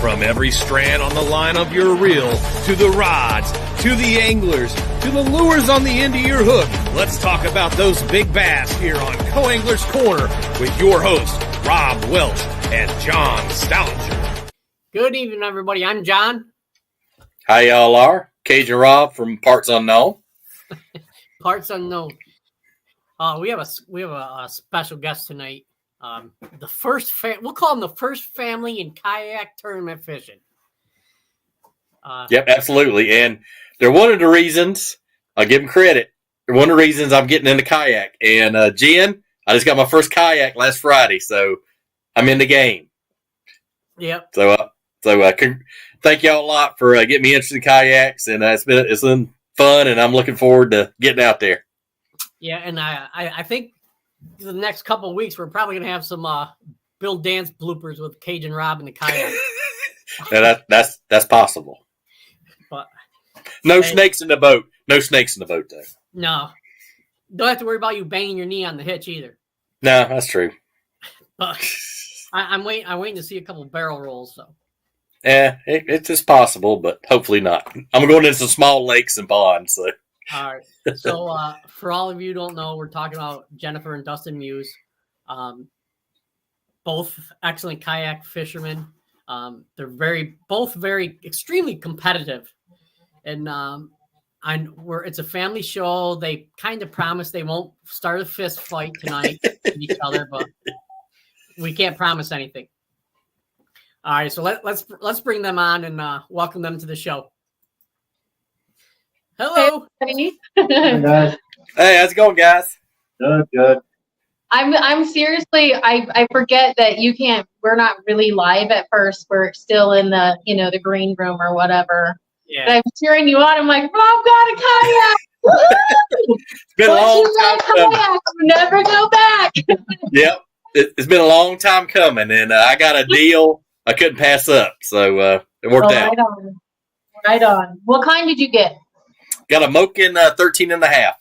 From every strand on the line of your reel, to the rods, to the anglers, to the lures on the end of your hook, let's talk about those big bass here on Co-Angler's Corner with your hosts, Rob Welch and John Stoudinger. Good evening, everybody. I'm John. Hi, y'all are. Cajun Rob from Parts Unknown. Parts Unknown. We have a special guest tonight. The first we'll call him the first family in kayak tournament fishing. Yep, absolutely. And they're one of the reasons, I'll give them credit, they're one of the reasons I'm getting into kayak. And Jen, I just got my first kayak last Friday, so I'm in the game. Yep. So thank y'all a lot for getting me interested in kayaks, and it's been fun, and I'm looking forward to getting out there. Yeah, and I think the next couple of weeks we're probably gonna have some Bill Dance bloopers with Cajun Rob and the kayak. Yeah, that's possible. But no snakes in the boat. No snakes in the boat, though. No, don't have to worry about you banging your knee on the hitch either. No, that's true. But I'm waiting to see a couple barrel rolls. So. Yeah, it's just possible, but hopefully not. I'm going into some small lakes and ponds. So. All right. So for all of you who don't know, we're talking about Jennifer and Dustin Mues, both excellent kayak fishermen. They're both very extremely competitive, and it's a family show. They kind of promise they won't start a fist fight tonight with each other, but we can't promise anything. All right, so let's bring them on and welcome them to the show. Hello. Hey, guys. Hey, how's it going, guys? Good. I'm seriously, I forget that we're not really live at first. We're still in the green room or whatever. Yeah. But I'm cheering you on. I'm like, Rob got a kayak. It's been a long time coming. Never go back. Yep. It's been a long time coming, and I got a deal I couldn't pass up. So it worked out. Right on. What kind did you get? Got a Moken 13 and a half.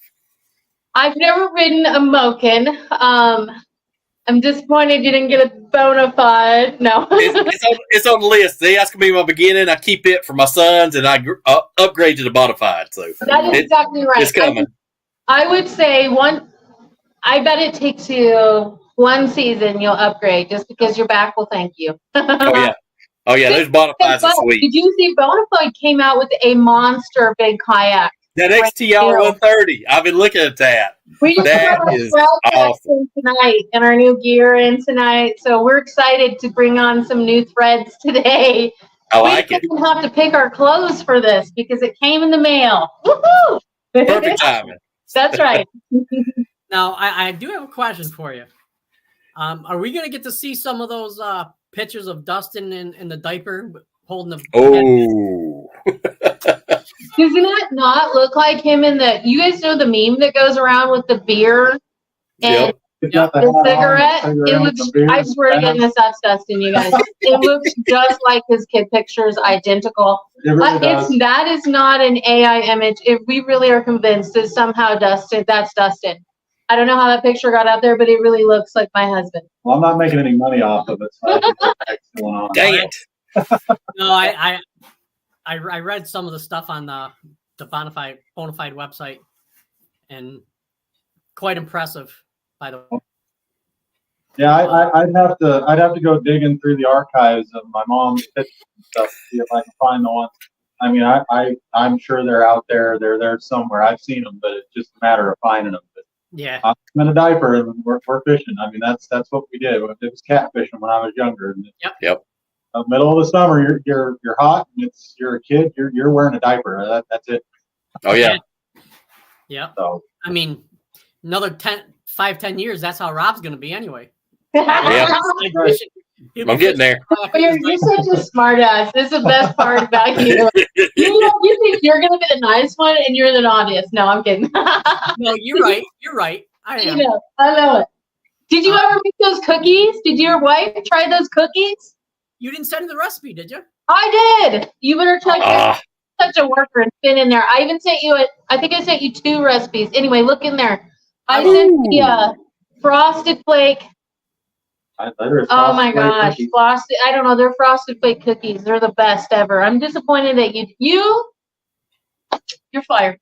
I've never ridden a Moken. I'm disappointed you didn't get a bona fide. No. it's on the list. See, that's going to be my beginning. I keep it for my sons, and I upgrade to the bona fide. So that is exactly right. It's coming. I would say I bet it takes you one season you'll upgrade just because your back will thank you. Oh, yeah. Those bona fides are sweet. Did you see Bonafide came out with a monster big kayak? That XTR 130. I've been looking at that. We just that is awesome. Tonight and our new gear in tonight. So we're excited to bring on some new threads today. I like it. We didn't have to pick our clothes for this because it came in the mail. Woohoo! Perfect timing. That's right. Now, I do have a question for you. Are we going to get to see some of those pictures of Dustin in the diaper holding the... Oh. Doesn't it not look like him you guys know the meme that goes around with the beer and the cigarette? It looks, I swear to goodness, that's Dustin, you guys. It looks just like his kid pictures, identical. It really does. That is not an AI image. If we really are convinced that somehow that's Dustin. I don't know how that picture got out there, but it really looks like my husband. Well, I'm not making any money off of it, so I think that's going on. Dang it. No, I read some of the stuff on the Bonafide website, and quite impressive, by the way. Yeah, I'd have to go digging through the archives of my mom's pictures and stuff to see if I can find the ones. I mean, I'm sure they're out there. They're there somewhere. I've seen them, but it's just a matter of finding them. But yeah, I'm in a diaper and we're fishing. I mean, that's what we did. It was catfishing when I was younger. And Yep. Middle of the summer, you're hot, and you're a kid. You're wearing a diaper. That's it. Oh yeah. Yeah. So I mean, another 10 years. That's how Rob's going to be anyway. Yeah. I'm getting there. You're such a smart ass. This is the best part about you. You think you're going to be the nice one, and you're the naughtiest. No, I'm kidding. No, you're right. You're right. I am. I know it. Did you ever make those cookies? Did your wife try those cookies? You didn't send the recipe, did you? I did. You better check. Such a worker and spin in there. I even sent you I think I sent you 2 recipes. Anyway, look in there. I sent the frosted flake Oh my gosh, frosted! I don't know. They're frosted flake cookies. They're the best ever. I'm disappointed that you're fired.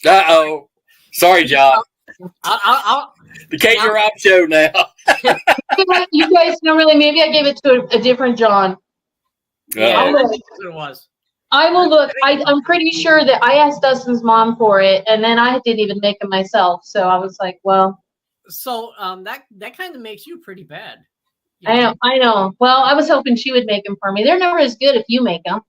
Uh-oh. Sorry, John. I'll The Cajun Rob show now. You guys know, really, maybe I gave it to a different John. Yeah, Uh-oh. I think that's what it was. I will look. I'm pretty sure that I asked Dustin's mom for it, and then I didn't even make it myself. So I was like, well. So that kind of makes you pretty bad. I know. Well, I was hoping she would make them for me. They're never as good if you make them.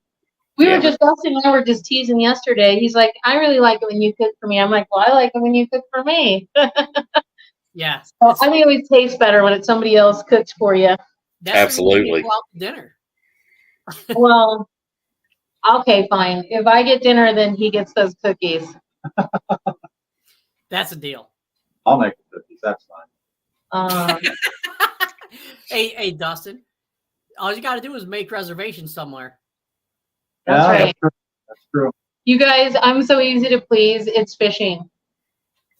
Dustin and I were just teasing yesterday. He's like, I really like it when you cook for me. I'm like, well, I like it when you cook for me. Yeah. So I think it always tastes better when it's somebody else cooks for you. Absolutely. Go out to dinner. Well, okay, fine. If I get dinner, then he gets those cookies. That's a deal. I'll make the cookies. That's fine. Hey, Dustin. All you got to do is make reservations somewhere. That's right. That's true. You guys, I'm so easy to please. It's fishing.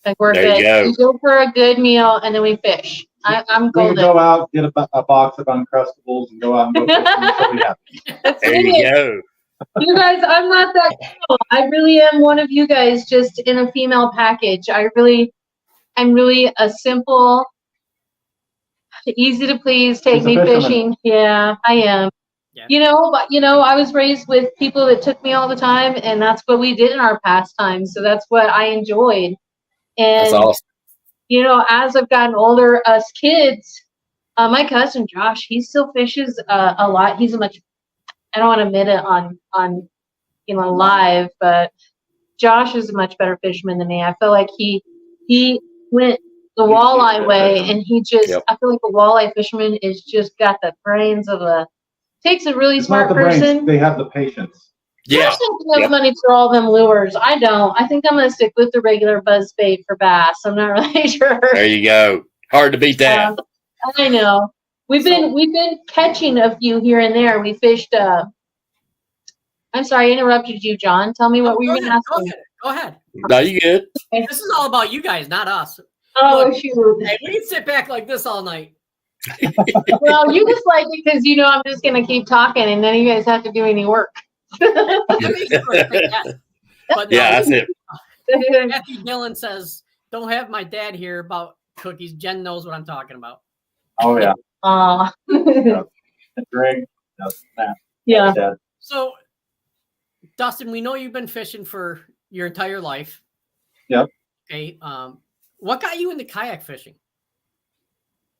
Like we're There you good. go. We go for a good meal and then we fish. I'm We golden. can go out, get a box of Uncrustables, and go out and go fishing. So we have There you go. You guys, I'm not that cool. I really am one of you guys, just in a female package. I'm really a simple, easy to please, take me fishing. Yeah, I am. Yeah. I was raised with people that took me all the time, and that's what we did in our pastime. So that's what I enjoyed. And That's awesome. As I've gotten older, us kids, my cousin Josh, he still fishes a lot. He's I don't want to admit it on live, but Josh is a much better fisherman than me. I feel like he went the walleye way, and I feel like the walleye fisherman is just got the brains of takes a really smart person. They have the patience. Yeah. Josh doesn't have money for all them lures. I don't. I think I'm going to stick with the regular buzz bait for bass. I'm not really sure. There you go. Hard to beat that. I know. We've been catching a few here and there. We fished. I'm sorry, I interrupted you, John. Tell me what were you going to ask me. Go ahead. No, you good. This is all about you guys, not us. Oh, look, shoot. Hey, we can sit back like this all night. Well, you just like it because I'm just going to keep talking, and then you guys have to do any work. But that's it. Matthew Dillon says, "Don't have my dad here about cookies. Jen knows what I'm talking about." Oh yeah. Greg. Yeah. So, Dustin, we know you've been fishing for your entire life. Yep. Okay. What got you into kayak fishing?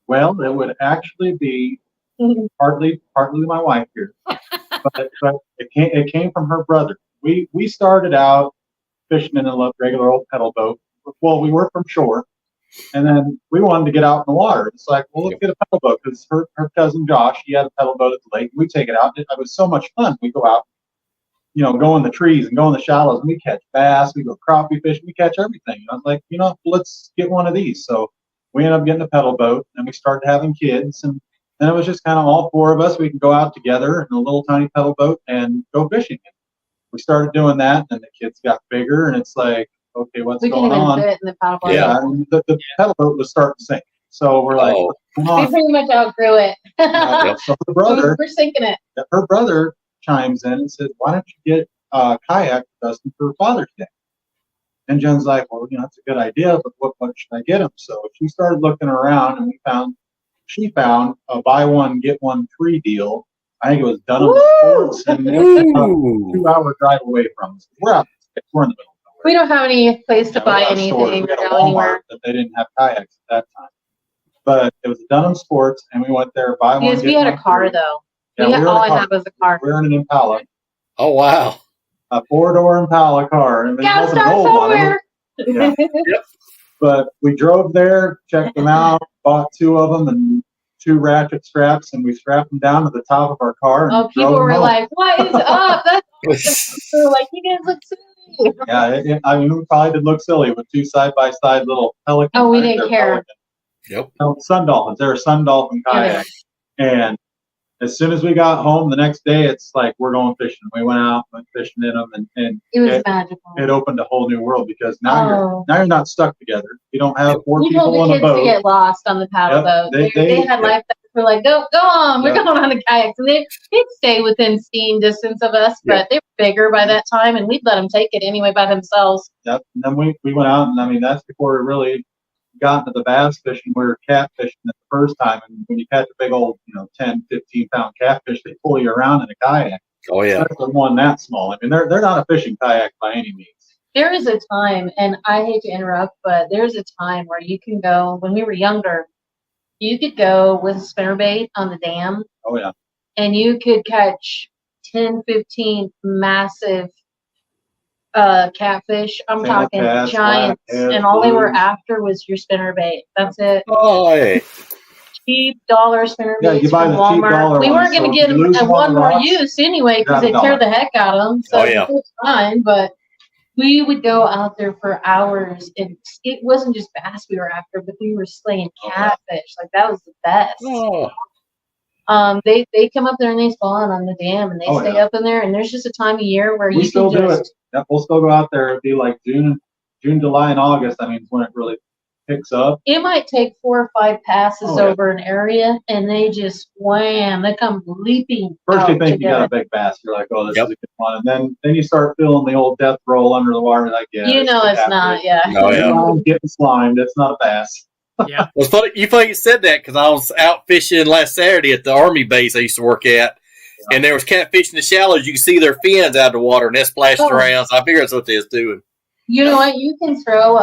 Well, it would actually be partly my wife here, but it came from her brother. We started out fishing in a regular old pedal boat. Well, we were from shore, and then we wanted to get out in the water. It's like, well, let's get a pedal boat because her cousin Josh, he had a pedal boat at the lake. We take it out. It was so much fun. We go out, go in the trees and go in the shallows, and we catch bass. We go crappie fishing. We catch everything. And I was like, let's get one of these. So we ended up getting a pedal boat, and we started having kids, and then it was just kind of all four of us. We could go out together in a little tiny pedal boat and go fishing. We started doing that, and the kids got bigger, and it's like, okay, what's going on? We can even fit in the paddle boat. Yeah, and the pedal boat was starting to sink. So we're like, come on. We pretty much outgrew it. So her brother, we're sinking it. Her brother chimes in and says, why don't you get a kayak for Dustin for Father's Day? And Jen's like, well, it's a good idea, but what should I get him? So she started looking around, and she found a buy one, get one free deal. I think it was Dunham Sports, and it was about a 2-hour drive away from us. We're in the middle of nowhere. We don't have any place to buy anything or go anywhere. That they didn't have kayaks at that time. But it was Dunham Sports, and we went there, buy one, Yes, we had a car, though. All I had was a car. We were in an Impala. Oh, wow. A 4-door Impala car. And it wasn't an old one. Yeah. Yep. But we drove there, checked them out, bought 2 of them, and 2 ratchet straps, and we strapped them down to the top of our car. And people were like, what is up? That's awesome. Like, you guys look silly. Yeah, we probably did look silly with 2 side-by-side little Pelicans. Oh, we didn't care. Yep. No, Sun Dolphins. They were Sun Dolphin kayaks. And as soon as we got home the next day, it's like, we're going fishing. We went fishing in them, and it was magical. It opened a whole new world because now you're not stuck together. You don't have 4 people on a boat. You told the kids to get lost on the paddle boat. They had life We're like, go on. We're going on the kayaks. And they'd stay within skiing distance of us, but they were bigger by that time, and we'd let them take it anyway by themselves. Yep. And then we went out, and I mean, that's before we really got into the bass fishing. We were catfishing it the first time, and when you catch a big old, 10, 15-pound catfish, they pull you around in a kayak. Oh, yeah. Especially one that small. I mean, they're not a fishing kayak by any means. There is a time, and I hate to interrupt, but there's a time where you can go, when we were younger, you could go with a spinnerbait on the dam. Oh, yeah. And you could catch 10, 15 massive catfish. I'm talking giants. And all they were after was your spinnerbait. That's it. Oh, hey. Cheap dollar spinnerbaits you buy from the Walmart. cheap dollar We weren't going to get them one more rocks, use anyway because they tear the heck out of them. So it was fine, but we would go out there for hours, and it wasn't just bass we were after, but we were slaying catfish. Like, that was the best. Oh. They come up there and they spawn on the dam, and they stay up in there. And there's just a time of year where you still can do it. Yep, we'll still go out there. It'd be like June, July, and August. I mean, it's when it really picks up. It might take 4 or 5 passes over an area, and they just wham, they come leaping. First, you think you got a big bass. You're like, oh, this is a good one. And then you start feeling the old death roll under the water. Like, yeah, it's not. Yeah. Oh, yeah. I'm getting slimed. It's not a bass. Yeah. Well, it's funny you said that because I was out fishing last Saturday at the Army base I used to work at, and there was catfish in the shallows. You can see their fins out of the water, and they're splashing around. So I figure that's what they was doing. You know what? You can throw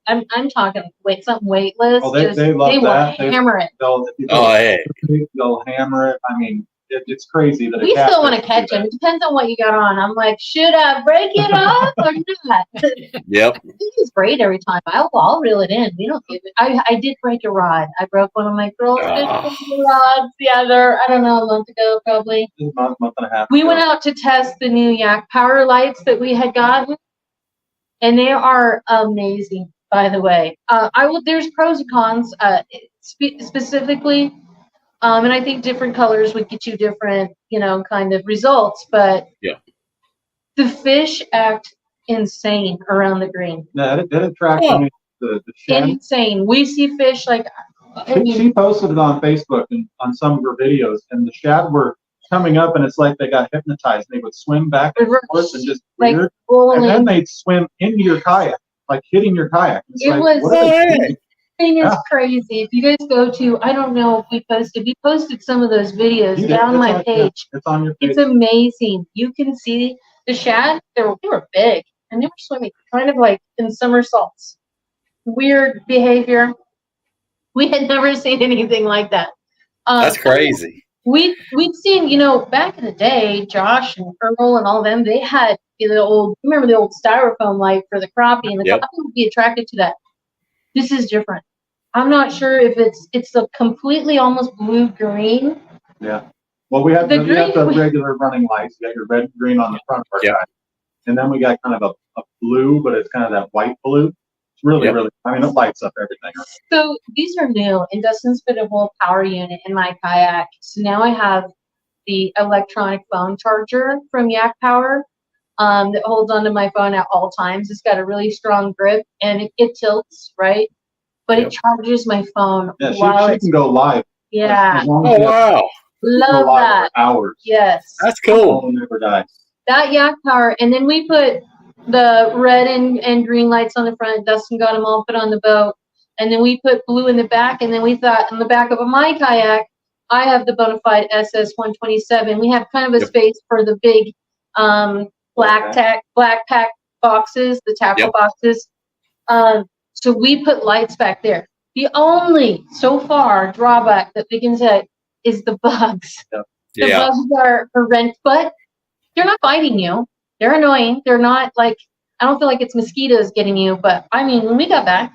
I'm talking something weightless. Oh, they love they that. Will hammer it. They'll hammer it. I mean, it's crazy that we still want to catch them. It depends on what you got on. I'm like, should I break it off or not? Yep. I think it's great every time. I'll reel it in. We don't give it. I did break a rod. I broke one of my girls' rods the other, I don't know, a month ago probably. Month and a half. We went out to test the new Yak Power lights that we had gotten, and they are amazing. By the way, there's pros and cons. Specifically. And I think different colors would get you different, kind of results. But the fish act insane around the green. Yeah, it attracts the shad. Insane. We see fish like. She posted it on Facebook and on some of her videos, and the shad were coming up, and it's like they got hypnotized. They would swim back and forth and just weird, and then they'd swim into your kayak, like hitting your kayak. It's it like, was. What are they doing? Thing is crazy. If you guys go to, I don't know if we posted some of those videos down my page. It's on your page. It's amazing. You can see the shad. They were big, and they were swimming kind of like in somersaults. Weird behavior. We had never seen anything like that. That's crazy. We'd seen, back in the day, Josh and Earl and all them, they had remember the old styrofoam light for the crappie, and the crappie would be attracted to that. This is different. I'm not sure if it's a completely almost blue-green. Yeah. Well, we have the regular running lights. You got your red and green on the front of our kayak. And then we got kind of a blue, but it's kind of that white blue. It's really, really, I mean, it lights up everything. So these are new, and Dustin's put a whole power unit in my kayak. So now I have the electronic phone charger from Yak Power that holds onto my phone at all times. It's got a really strong grip, and it tilts, right? But it charges my phone. Yeah, she can go live. Yeah. Oh, wow. Love that. For hours. Yes. That's cool. Phone never dies. That Yak Power, and then we put the red and green lights on the front. Dustin got them all put on the boat, and then we put blue in the back, and then we thought in the back of my kayak, I have the Bonafide SS127. We have kind of a space for the big black pack boxes, the tackle boxes. So we put lights back there. The only, so far, drawback that we can say is the bugs. The bugs are horrendous, but they're not biting you. They're annoying. They're not like, I don't feel like it's mosquitoes getting you, but I mean, when we got back,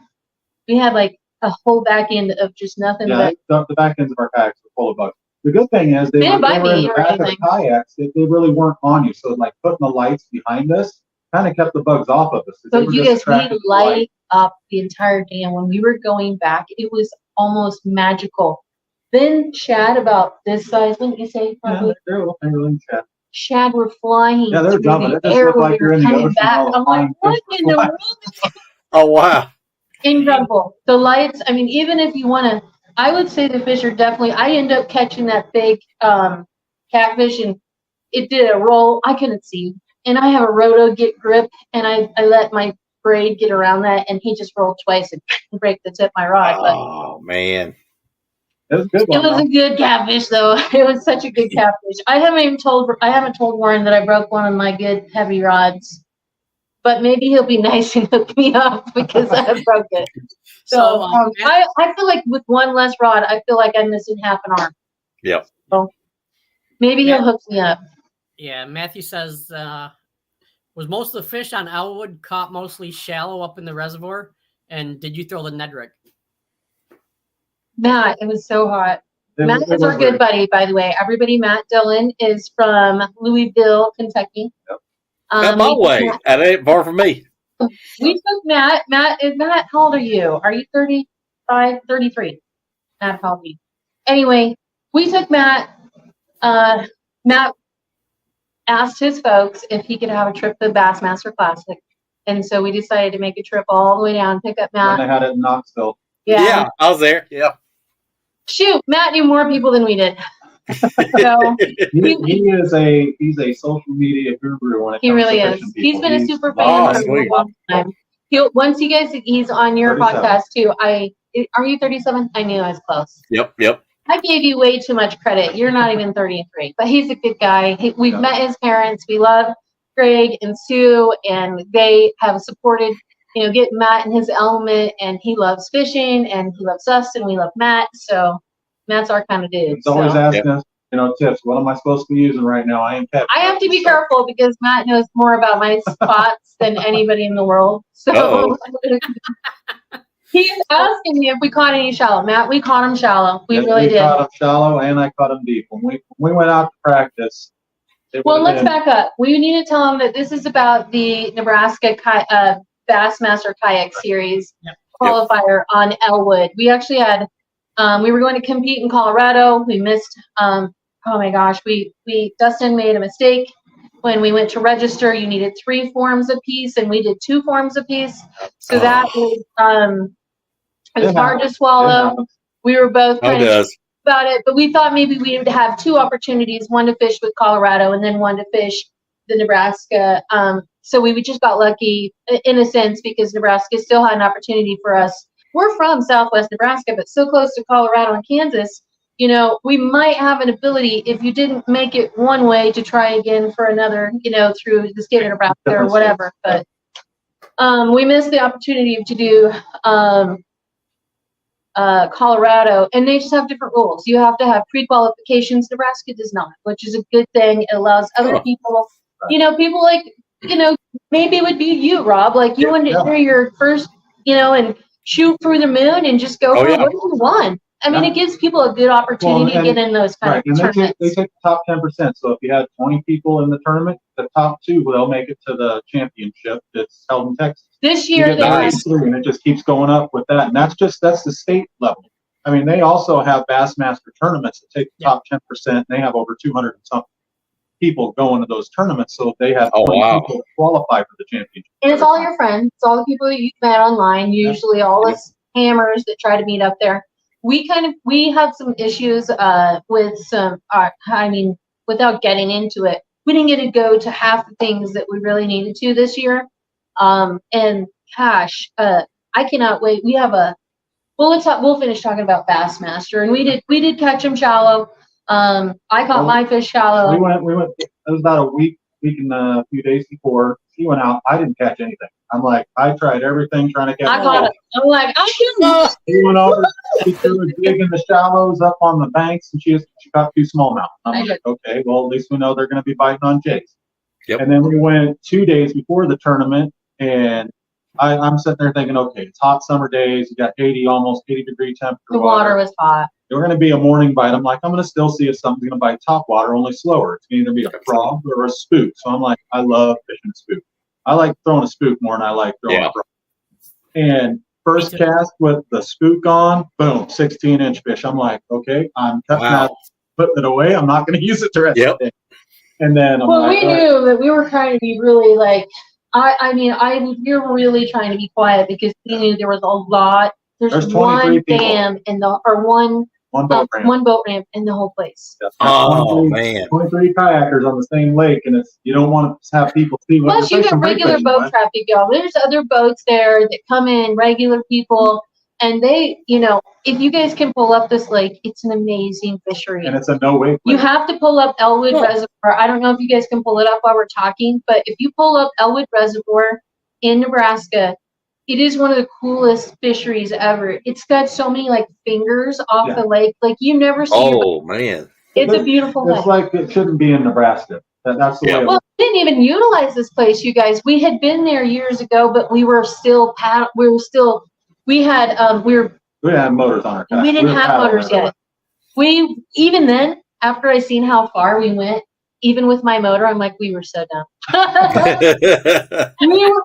we had like a whole back end of just nothing. Yeah, the back ends of our kayaks were full of bugs. The good thing is they were in the back of the kayaks. They really weren't on you. So like putting the lights behind us kind of kept the bugs off of us. So you guys, we light up the entire dam. When we were going back, it was almost magical. Then shad about this size, wouldn't you say? Probably? Yeah, they're little fingerling shad. Shad were flying through the air when we were coming back. I'm like, what in the world? Oh, wow. Incredible. The lights, I mean, even if you want to I would say the fish are definitely. I end up catching that big catfish, and it did a roll. I couldn't see, and I have a roto get grip, and I let my braid get around that, and he just rolled twice and break the tip of my rod. Oh man, It was a good one. It was a good catfish, though. It was such a good catfish. I haven't told Warren that I broke one of my good heavy rods, but maybe he'll be nice and hook me up because I broke it. So I feel like with one less rod, I feel like I'm missing half an arm. Yep. So maybe he'll hook me up. Yeah, Matthew says, was most of the fish on Elwood caught mostly shallow up in the reservoir? And did you throw the Ned rig? Matt, it was so hot. Matt is our good buddy, by the way. Everybody, Matt Dillon is from Louisville, Kentucky. Yep. Out my way. That ain't far from me. We took Matt. Matt, how old are you? Are you 35, 33? Matt called me. Anyway, we took Matt. Matt asked his folks if he could have a trip to the Bassmaster Classic. And so we decided to make a trip all the way down, pick up Matt. When they had it in Knoxville. Yeah, I was there. Yeah. Shoot, Matt knew more people than we did. So he's a social media guru when it comes he really to is. fishing He's people. been a super fan for a sweet. long time. Once he's on your 37. podcast too. Are you 37? I knew I was close. Yep. I gave you way too much credit. You're not even 33, but he's a good guy. We've met his parents. We love Greg and Sue, and they have supported, getting Matt in his element, and he loves fishing, and he loves us, and we love Matt. So Matt's our kind of dude. He's always asking us, tips. What am I supposed to be using right now? I have to be careful because Matt knows more about my spots than anybody in the world. So he's asking me if we caught any shallow. Matt, we caught him shallow. We really did. Caught him shallow, and I caught him deep. When we went out to practice. Let's back up. We need to tell him that this is about the Nebraska Bassmaster Kayak Series qualifier on Elwood. We actually had, we were going to compete in Colorado. We missed, oh my gosh, Dustin made a mistake. When we went to register, you needed 3 forms apiece, and we did 2 forms apiece. So that was, it was hard to swallow. We were both kind of about it, but we thought maybe we would have 2 opportunities, one to fish with Colorado and then one to fish the Nebraska. So we just got lucky in a sense because Nebraska still had an opportunity for us. We're from Southwest Nebraska, but so close to Colorado and Kansas, we might have an ability if you didn't make it one way to try again for another, through the state of Nebraska or whatever. But we missed the opportunity to do Colorado, and they just have different rules. You have to have pre-qualifications. Nebraska does not, which is a good thing. It allows other people, people like, maybe it would be you, Rob, like you wanted to hear your first, and shoot through the moon and just go for what you want. I mean, it gives people a good opportunity to get in those kind of tournaments. They take the top 10%. So if you had 20 people in the tournament, the top 2 will make it to the championship that's held in Texas. This year, and it just keeps going up with that. And that's the state level. I mean, they also have Bassmaster tournaments that take the top 10%. They have over 200 and something people going to those tournaments. So they have 20 people that qualify for the championship. And it's all your friends. It's all the people that you've met online, usually all us hammers that try to meet up there. We had some issues with some, without getting into it, we didn't get to go to half the things that we really needed to this year. And gosh, I cannot wait. We have we'll finish talking about Bassmaster, and we did catch them shallow. I caught my fish shallow. We went, it was about a week and a few days before he went out. I didn't catch anything. I'm like, I tried everything trying to catch. I caught it. I'm like, I couldn't. He went over, he threw a jig in the shallows up on the banks, and she caught 2 smallmouth. I'm like, okay, well, at least we know they're going to be biting on jigs. Yep. And then we went 2 days before the tournament, and I'm sitting there thinking, okay, it's hot summer days. You got almost 80 degree temperature. The water was hot. They're going to be a morning bite. I'm like, I'm going to still see if something's going to bite top water, only slower. It's going to either be a frog or a spook. So I'm like, I love fishing a spook. I like throwing a spook more than I like throwing a frog. And first cast with the spook on, boom, 16-inch fish. I'm like, okay, I'm cutting that, putting it away. I'm not going to use it the rest of the day. And then we knew that we were trying to be really like, we were really trying to be quiet because we knew there was a lot there's 23 one people. dam in the, or one boat ramp. one boat ramp in the whole place. Oh, man. 23 kayakers on the same lake, and it's, you don't want to have people see what Plus, you're you got fishing, regular fishing boat with. traffic, y'all. There's other boats there that come in, regular people, and they, you know, if you guys can pull up this lake, it's an amazing fishery. And it's a no-wake You lake. have to pull up Elwood Reservoir. I don't know if you guys can pull it up while we're talking, but if you pull up Elwood Reservoir in Nebraska, it is one of the coolest fisheries ever. It's got so many like fingers off the lake, like you never see. Oh, man. It's a beautiful lake. It's like it shouldn't be in Nebraska. That's the way it Well, we didn't even utilize this place, you guys. We had been there years ago, but we were still we had motors on our kayak. we didn't have motors yet. We, even then, after I seen how far we went, even with my motor, I'm like, we were so dumb.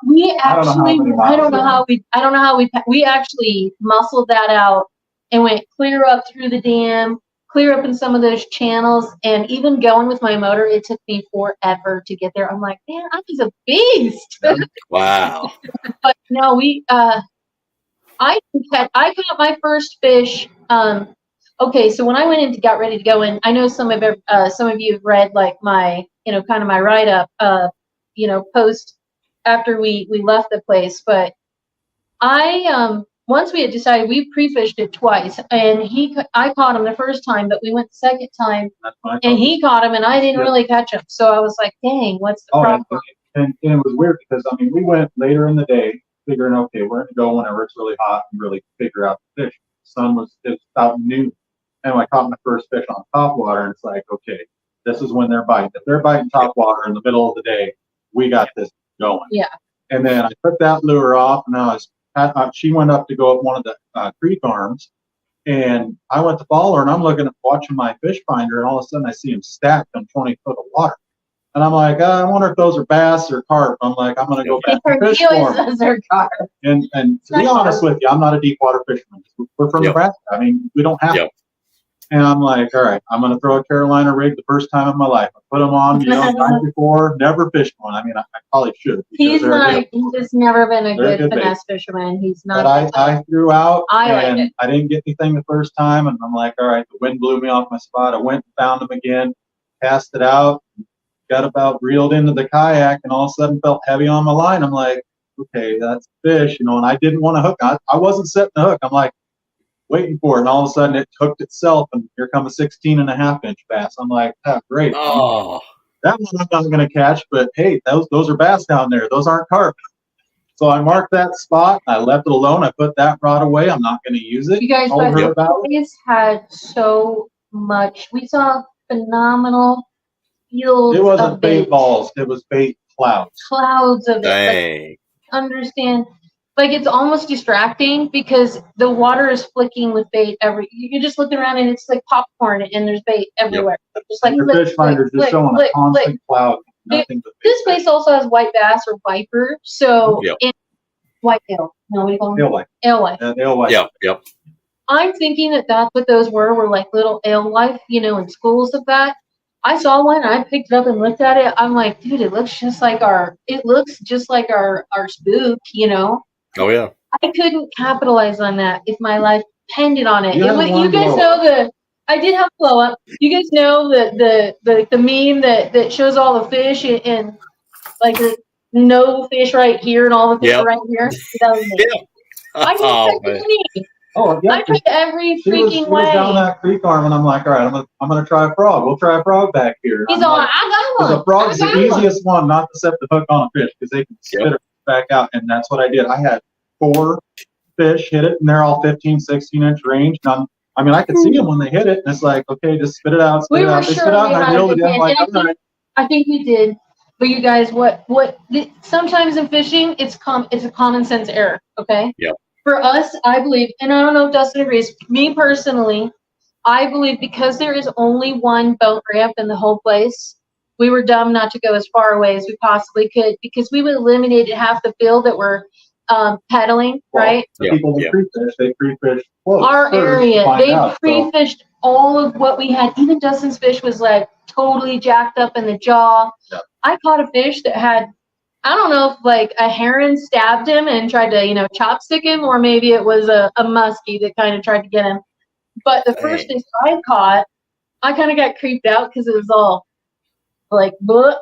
We actually muscled that out and went clear up through the dam, clear up in some of those channels, and even going with my motor, it took me forever to get there. I'm like, man, I was a beast. Wow. But no, I caught my first fish. Okay, so when I went in to got ready to go in, I know some of you have read like my, you know, kind of my write up, you know, post after we left the place. But I once we had decided, we pre-fished it twice, and I caught him the first time, but we went the second time, and he caught him, and I didn't really catch him. So I was like, dang, what's the problem? And it was weird because I mean we went later in the day figuring, okay, we're gonna go whenever it's really hot and really figure out the fish. The sun was about noon. And I caught my first fish on top water, and it's like, okay, this is when they're biting. If they're biting top water in the middle of the day, we got this going. Yeah. And then I took that lure off, and she went up to go up one of the creek arms, and I went to follow her, and I'm watching my fish finder, and all of a sudden I see him stacked on 20 foot of water. And I'm like, I wonder if those are bass or carp. I'm like, I'm going to go back and fish for them. And to be honest with you, I'm not a deep water fisherman. We're from Nebraska. I mean, we don't have to. And I'm like, all right, I'm going to throw a Carolina rig the first time in my life. I put them on, you know, time before, never fished one. I mean, I probably should. He's just never been a good finesse fisherman. He's not. But I threw out, and I didn't get anything the first time. And I'm like, all right, the wind blew me off my spot. I went and found them again, cast it out, got about reeled into the kayak, and all of a sudden felt heavy on my line. I'm like, okay, that's fish, you know, and I didn't want to hook. I wasn't setting the hook. I'm like, waiting for it, and all of a sudden it hooked itself, and here come a 16.5-inch bass. I'm like, oh, great. Oh. That one I'm not going to catch, but hey, those are bass down there. Those aren't carp. So I marked that spot. I left it alone. I put that rod away. I'm not going to use it. You guys, had so much. We saw phenomenal fields. It wasn't bait balls. It was bait clouds. Clouds of Dang. it. Like, understand? Like, it's almost distracting because the water is flicking with bait you're just looking around and it's like popcorn and there's bait everywhere. Yep. Just like your fish finder's just showing a constant cloud. Nothing but this place also has white bass or viper, so whitetail. No, what do you call them? Alewife. Alewife. Alewife. Yep. I'm thinking that's what those were like little alewife, you know, in schools of that. I saw one, I picked it up and looked at it. I'm like, dude, it looks just like our spook, you know. Oh yeah. I couldn't capitalize on that if my life depended on it. You guys know I did have blow up. You guys know the meme that shows all the fish and like there's no fish right here and all the fish right here. That was me. I tried every freaking way. She was down that creek arm, and I'm like, all right, I'm gonna try a frog. We'll try a frog back here. He's all, like, I got one. The frog's the easiest one not to set the hook on a fish because they can spit it back out, and that's what I did. I had 4 fish hit it, and they're all 15, 16-inch range. I mean, I could see them when they hit it, and it's like, okay, just spit it out, spit it out. They spit out, and I reeled it in. Like, all right. I think we did. But you guys, sometimes in fishing, it's a common sense error, okay? Yeah. For us, I believe, and I don't know if Dustin agrees, me personally, I believe because there is only one boat ramp in the whole place, we were dumb not to go as far away as we possibly could because we would have eliminated half the field that were pedaling, right? The people that pre-fish, they pre-fish close. Our area, they pre-fished all of what we had. Even Dustin's fish was like totally jacked up in the jaw. Yeah. I caught a fish that had I don't know if like a heron stabbed him and tried to, chopstick him, or maybe it was a muskie that kind of tried to get him. But the first fish I caught, I kind of got creeped out because it was all like, bleh.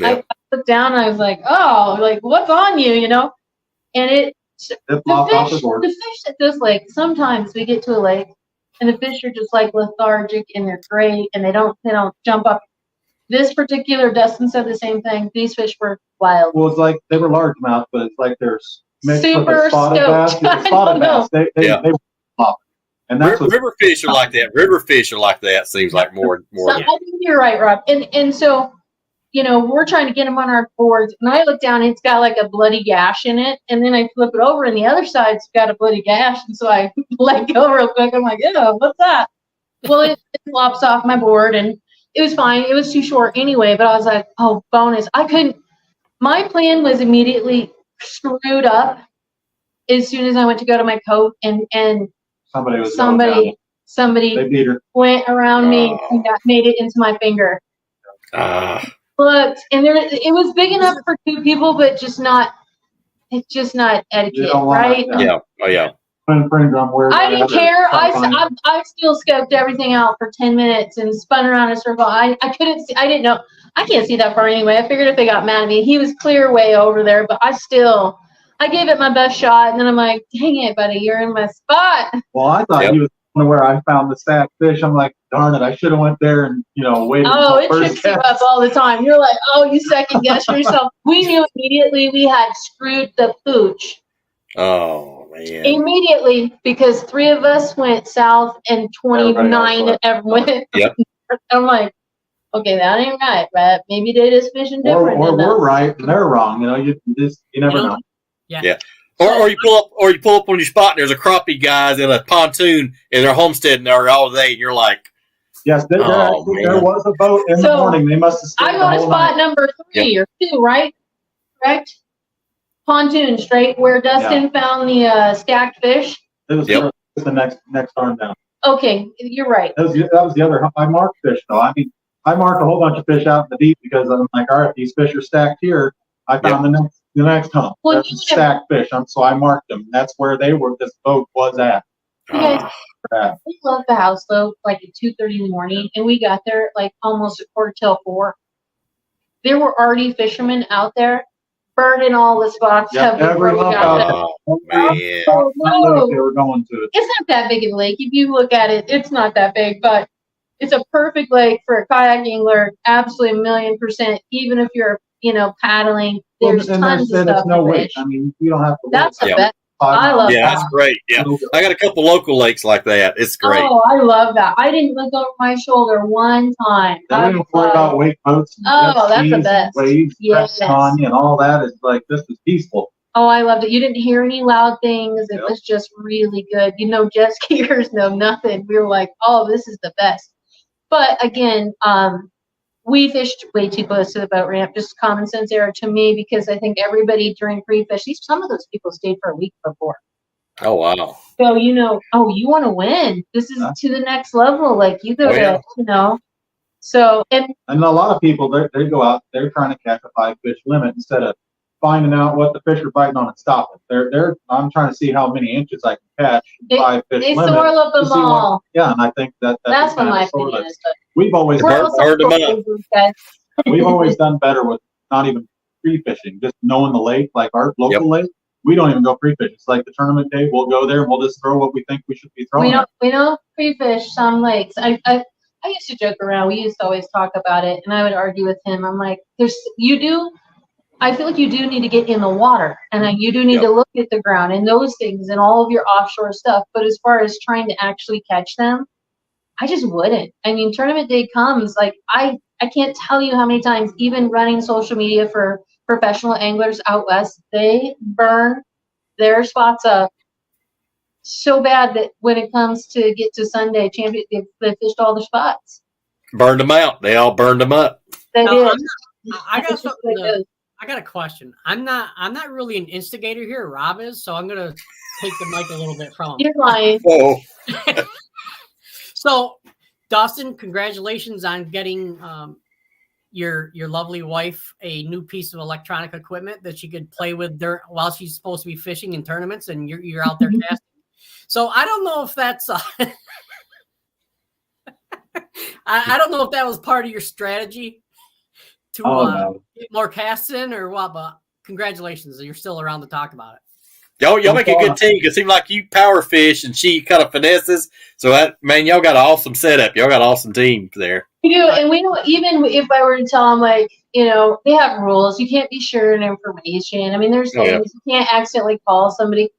I looked down and I was like, oh, like what's on you, And the fish at this lake, sometimes we get to a lake and the fish are just like lethargic and they're great and they don't jump up. This particular, Dustin said the same thing. These fish were wild. Well, it's like they were largemouth, but it's like they're mixed with super a spotted bass. stoked. It's a spotted bass. They were pop. And that's river fish are like that. River fish are like that. Seems like more. So I think you're right, Rob. And so, we're trying to get them on our boards, and I look down, and it's got like a bloody gash in it, and then I flip it over, and the other side's got a bloody gash, and so I let go real quick. I'm like, ew, what's that? Well, it flops off my board, and it was fine. It was too short anyway, but I was like, oh, bonus. My plan was immediately screwed up as soon as I went to go to my coat, and somebody they beat her. went around me and made it into my finger. Looked, and it was big enough for two people, but it's just not etiquette, right? Yeah. Oh yeah. I didn't care. I still scoped everything out for 10 minutes and spun around in a circle. I couldn't see. I didn't know. I can't see that far anyway. I figured if they got mad at me, he was clear way over there, but I gave it my best shot, and then I'm like, dang it, buddy, you're in my spot. Well, I thought he was where I found the stacked fish. I'm like, darn it, I should have went there and waited. Oh, it trips you up all the time. You're like, oh, you second guess yourself. We knew immediately we had screwed the pooch. Oh man! Immediately, because 3 of us went south and 29 went. Yep. I'm like, okay, that ain't right, but maybe they just fishing different. Or we're right and they're wrong. You never know. Yeah. Or you pull up on your spot and there's a crappie guys in a pontoon in their homestead and they're all day and you're like, yes, there was a boat in the morning. They must have stayed. I go to spot number 3 or 2, right? Correct. Pontoon straight where Dustin found the stacked fish. It was the next arm down. Okay, you're right. That was the other. I marked fish though. I mean, I marked a whole bunch of fish out in the deep because I'm like, all right, these fish are stacked here. I found the next hump. Well, there's stacked fish, so I marked them. That's where this boat was at. We left the house though, like at 2:30 in the morning, and we got there like almost a 4:45. There were already fishermen out there burning all the spots. Every lump out there. They were going to it. It's not that big of a lake. If you look at it, it's not that big, but it's a perfect lake for a kayak angler. Absolutely 1,000,000%. Even if you're, paddling, there's tons of stuff to fish. I mean, you don't have to. That's the best. I love that. Yeah, that's great. Yeah, I got a couple local lakes like that. It's great. Oh, I love that. I didn't look over my shoulder one time. They don't even worry about wake boats. Oh, that's the best. Waves, on you, and all that is like this is peaceful. Oh, I loved it. You didn't hear any loud things. It was just really good. Jet skiers, no nothing. We were like, oh, this is the best. But again, we fished way too close to the boat ramp. Just common sense error to me, because I think everybody during pre-fish, some of those people stayed for a week before. Oh, wow. So, you want to win. This is to the next level. Like, you go to. So, and a lot of people, they go out, they're trying to catch a 5-fish limit instead of finding out what the fish are biting on and stopping. I'm trying to see how many inches I can catch. 5-fish they limit. swirl up them all. And I think that's what my opinion is. We've always we've always done better with not even pre-fishing, just knowing the lake, like our local lake. We don't even go pre-fish. It's like the tournament day. We'll go there and we'll just throw what we think we should be throwing. We don't pre-fish some lakes. I used to joke around. We used to always talk about it, and I would argue with him. I'm like, I feel like you do need to get in the water, and you do need to look at the ground and those things and all of your offshore stuff. But as far as trying to actually catch them, I just wouldn't. I mean, tournament day comes, like I can't tell you how many times, even running social media for professional anglers out west, they burn their spots up so bad that when it comes to get to Sunday champion, they fished all the spots. Burned them out. They all burned them up. They did. I got something. I got a question. I'm not really an instigator here. Rob is, so I'm gonna take the mic a little bit from him. You're lying. Whoa. So, Dustin, congratulations on getting your lovely wife a new piece of electronic equipment that she could play with while she's supposed to be fishing in tournaments, and you're out there casting. So I don't know if that's I don't know if that was part of your strategy to get more casts in or what, but congratulations, you're still around to talk about it. Y'all make a good team. It seems like you power fish and she kind of finesses. So y'all got an awesome setup. Y'all got an awesome team there. We do, and we don't, even if I were to tell them, like, they have rules. You can't be sharing information. I mean, there's things you can't accidentally call somebody.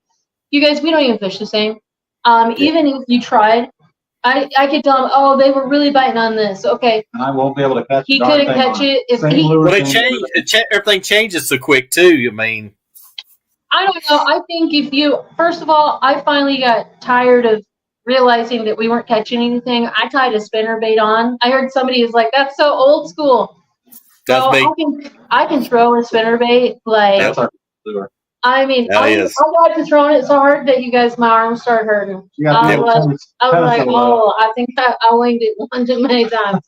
You guys, we don't even fish the same. Even if you tried, I could tell them, oh, they were really biting on this. Okay. And I won't be able to catch it. He couldn't catch it. They change. Everything changes so quick, too. I mean. I don't know. I think first of all, I finally got tired of realizing that we weren't catching anything. I tied a spinnerbait on. I heard somebody was like, that's so old school. That's me. I can throw a spinnerbait. Like, that's our lure. I mean, I got to throwing it so hard that you guys, my arms started hurting. I was like, I think I winged it one too many times.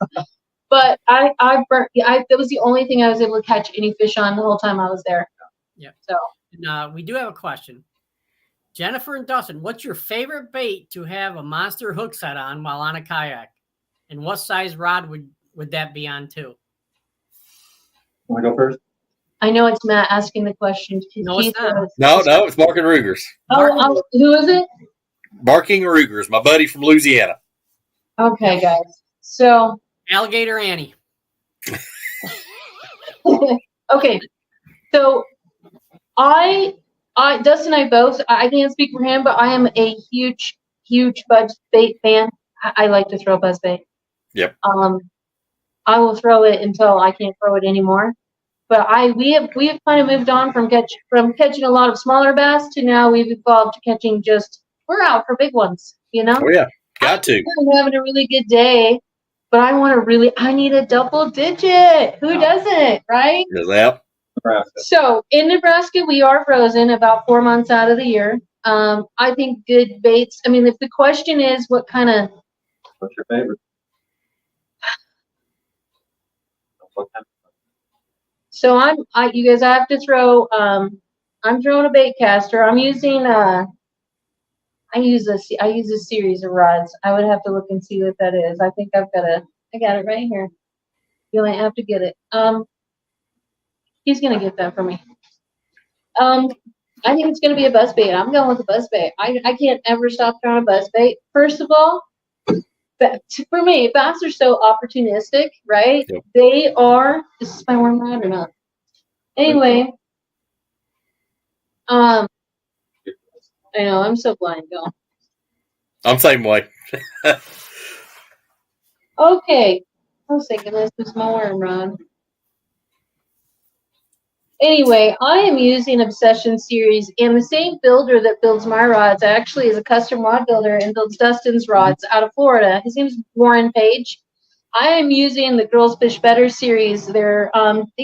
But I burnt. That was the only thing I was able to catch any fish on the whole time I was there. Yeah. So. We do have a question. Jennifer and Dustin, what's your favorite bait to have a monster hook set on while on a kayak? And what size rod would that be on too? Want to go first? I know it's Matt asking the question. No, it's not. No, it's Barking Rugers. Who is it? Barking Rugers, my buddy from Louisiana. Okay, guys. So. Alligator Annie. Okay. So. Dustin and I both, I can't speak for him, but I am a huge buzz bait fan. I like to throw buzz bait. Yep. I will throw it until I can't throw it anymore. But we have kind of moved on from catching a lot of smaller bass to now we've evolved to catching we're out for big ones, Oh yeah, got to. I'm having a really good day, but I need a double digit. Who doesn't, right? Yep. So in Nebraska, we are frozen about 4 months out of the year. I think good baits. I mean, if the question is what's your favorite? So you guys, I have to throw. I'm throwing a bait caster. I'm using I use a series of rods. I would have to look and see what that is. I think I got it right here. You might have to get it. He's going to get that for me. I think it's going to be a buzz bait. I'm going with a buzz bait. I can't ever stop throwing a buzz bait. First of all, for me, bass are so opportunistic, right? Yep. They are. This is my worm rod or not? Anyway, I know I'm so blind, Bill. I'm same way. Okay, I was thinking this was my worm rod. Anyway, I am using Obsession Series, and the same builder that builds my rods actually is a custom rod builder and builds Dustin's rods out of Florida. His name is Warren Page. I am using the Girls Fish Better series. They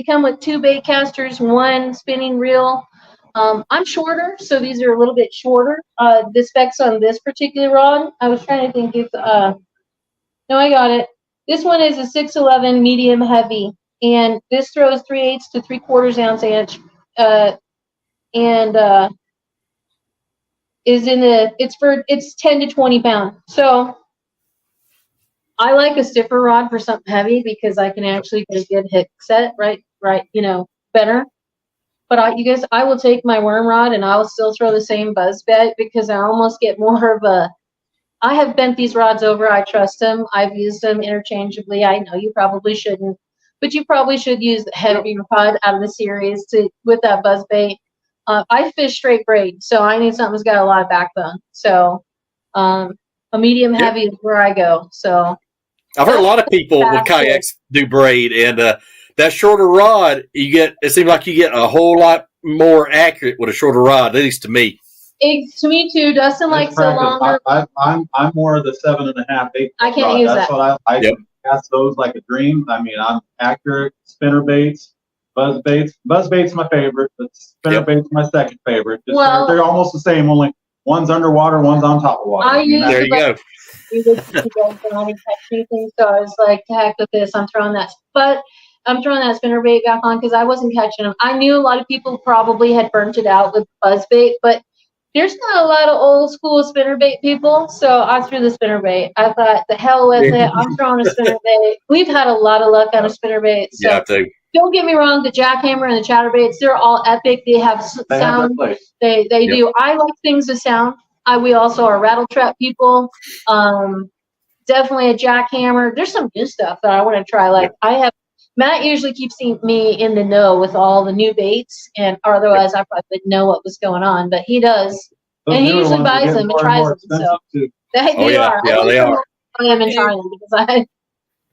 come with 2 bait casters, 1 spinning reel. I'm shorter, so these are a little bit shorter. The specs on this particular rod, I was trying to think if, no, I got it. This one is a 6'11" medium heavy. And this throws 3/8 to 3/4 ounce inch, and it's 10 to 20 pound. So I like a stiffer rod for something heavy because I can actually get a good hook set, right, better. But you guys, I will take my worm rod and I will still throw the same buzz bait because I almost get more of a. I have bent these rods over. I trust them. I've used them interchangeably. I know you probably shouldn't. But you probably should use the heavier rod out of the series with that buzz bait. I fish straight braid, so I need something that's got a lot of backbone. So a medium heavy is where I go. So I've heard a lot of people with kayaks do braid, and that shorter rod, it seems like you get a whole lot more accurate with a shorter rod, at least to me. To me too. Dustin likes the longer. I'm more of the 7.5, 8. I can't use that. That's what I cast those like a dream. I mean, I'm accurate. Spinner baits, buzz baits. Buzz bait's my favorite, but spinner bait's my second favorite. They're almost the same. Only one's underwater, one's on top of water. There you go. You guys don't catch anything, so I was like, to heck with this. I'm throwing that. But I'm throwing that spinnerbait back on because I wasn't catching them. I knew a lot of people probably had burnt it out with buzzbait, but there's not a lot of old school spinnerbait people, so I threw the spinnerbait. I thought, the hell with it. I'm throwing a spinnerbait. We've had a lot of luck on a spinnerbait. So Yeah, too. Don't get me wrong, the jackhammer and the chatterbaits, they're all epic. They have sound. They do. I like things with sound. We also are rattle trap people. Definitely a jackhammer. There's some new stuff that I want to try. Like Matt usually keeps me in the know with all the new baits, and otherwise I probably wouldn't know what was going on, but he does. Those and he newer usually ones are buys getting them and more tries more them. So too. they are. Yeah, they are. I am and trying them because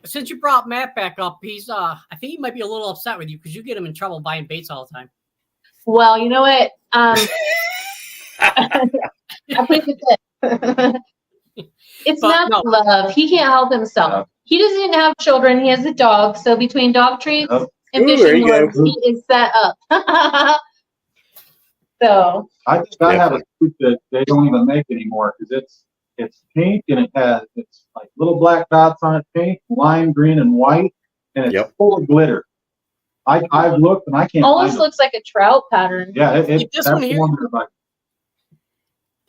Since you brought Matt back up, he's I think he might be a little upset with you because you get him in trouble buying baits all the time. well, you know what? I plead the fifth. It's not love. He can't help himself. He doesn't have children. He has a dog. So between dog treats and fishing lures, he is set up. So I think I have a scoop that they don't even make anymore because it's pink and it's like little black dots on it, pink, lime green, and white, and it's full of glitter. I've looked and I can't. Almost looks like a trout pattern. Yeah, this one here.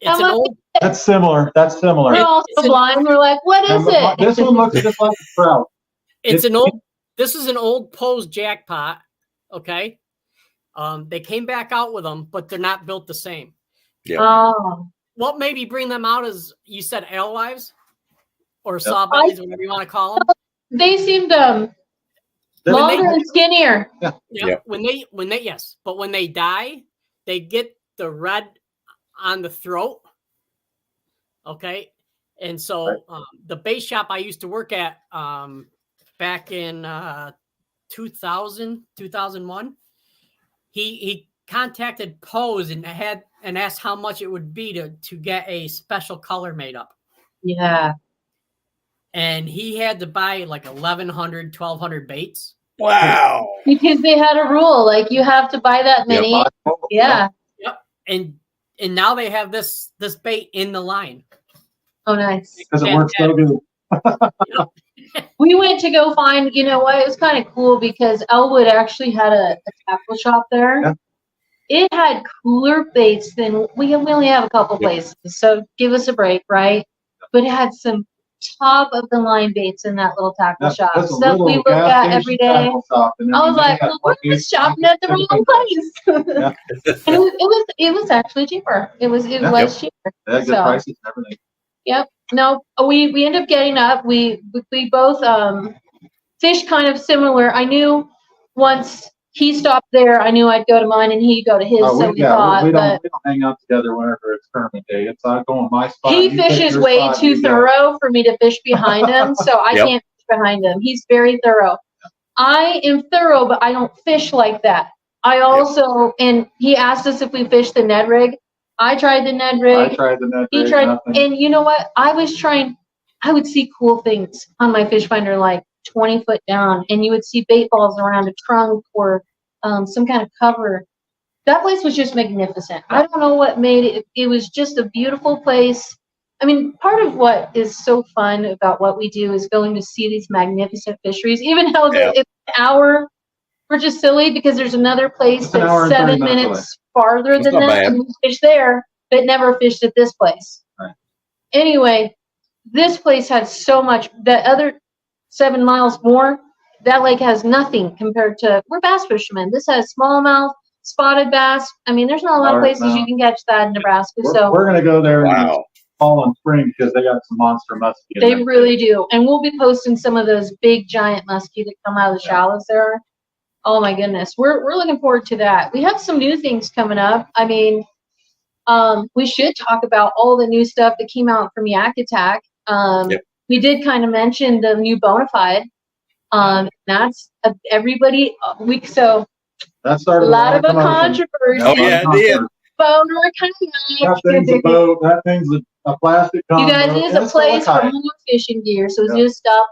It's an old. That's similar. We're all so blind. We're like, what is it? This one looks just like a trout. It's an old. This is an old Pose jackpot. Okay. They came back out with them, but they're not built the same. Yeah. Oh. What maybe bring them out is you said alewives or saw bellies, whatever you want to call them. They seemed longer and skinnier. Yeah. When they die, they get the red on the throat. Okay. And so the bait shop I used to work at back in 2001, he contacted Pose and asked how much it would be to get a special color made up. Yeah. And he had to buy like 1,100, 1,200 baits. Wow. Because they had a rule, like you have to buy that many. Yeah. Yep. And now they have this bait in the line. Oh, nice. Because it works so good. We went to go find, you know what, it was kind of cool because Elwood actually had a tackle shop there. Yeah. It had cooler baits than we only have a couple places, so give us a break, right? But it had some top of the line baits in that little tackle shop. Stuff we look at every day. I was like, well, we're just shopping at the wrong place. And it was actually cheaper. It was cheaper. They had good prices and everything. Yep. No, we ended up getting up. We both fished kind of similar. I knew once he stopped there, I knew I'd go to mine and he'd go to his. So we thought, we don't hang out together whenever it's tournament day. It's I go on my spot. He fishes way too thorough for me to fish behind him, so I can't fish behind him. He's very thorough. I am thorough, but I don't fish like that. I also, and he asked us if we fished the Ned rig. I tried the Ned rig. He tried, nothing. And you know what? I would see cool things on my fish finder, like 20 foot down, and you would see bait balls around a trunk or some kind of cover. That place was just magnificent. I don't know what made it. It was just a beautiful place. I mean, part of what is so fun about what we do is going to see these magnificent fisheries, even though it's an hour. We're just silly because there's another place that's 7 minutes farther than that, and we fish there, but never fished at this place. Right. Anyway, this place had so much. The other 7 miles more, that lake has nothing compared to. We're bass fishermen. This has smallmouth, spotted bass. I mean, there's not a lot of places you can catch that in Nebraska. So we're gonna go there in fall and spring because they got some monster muskie. They really do, and we'll be posting some of those big giant muskie that come out of the shallows there. Oh my goodness, we're looking forward to that. We have some new things coming up. I mean, we should talk about all the new stuff that came out from Yak Attack. We did kind of mention the new Bonafide. That's everybody. So that started a lot of a controversy. Oh yeah, it did. Boner kayak. That thing's a boat. That thing's a plastic combo. You guys, it is a place for more fishing gear, so just stop,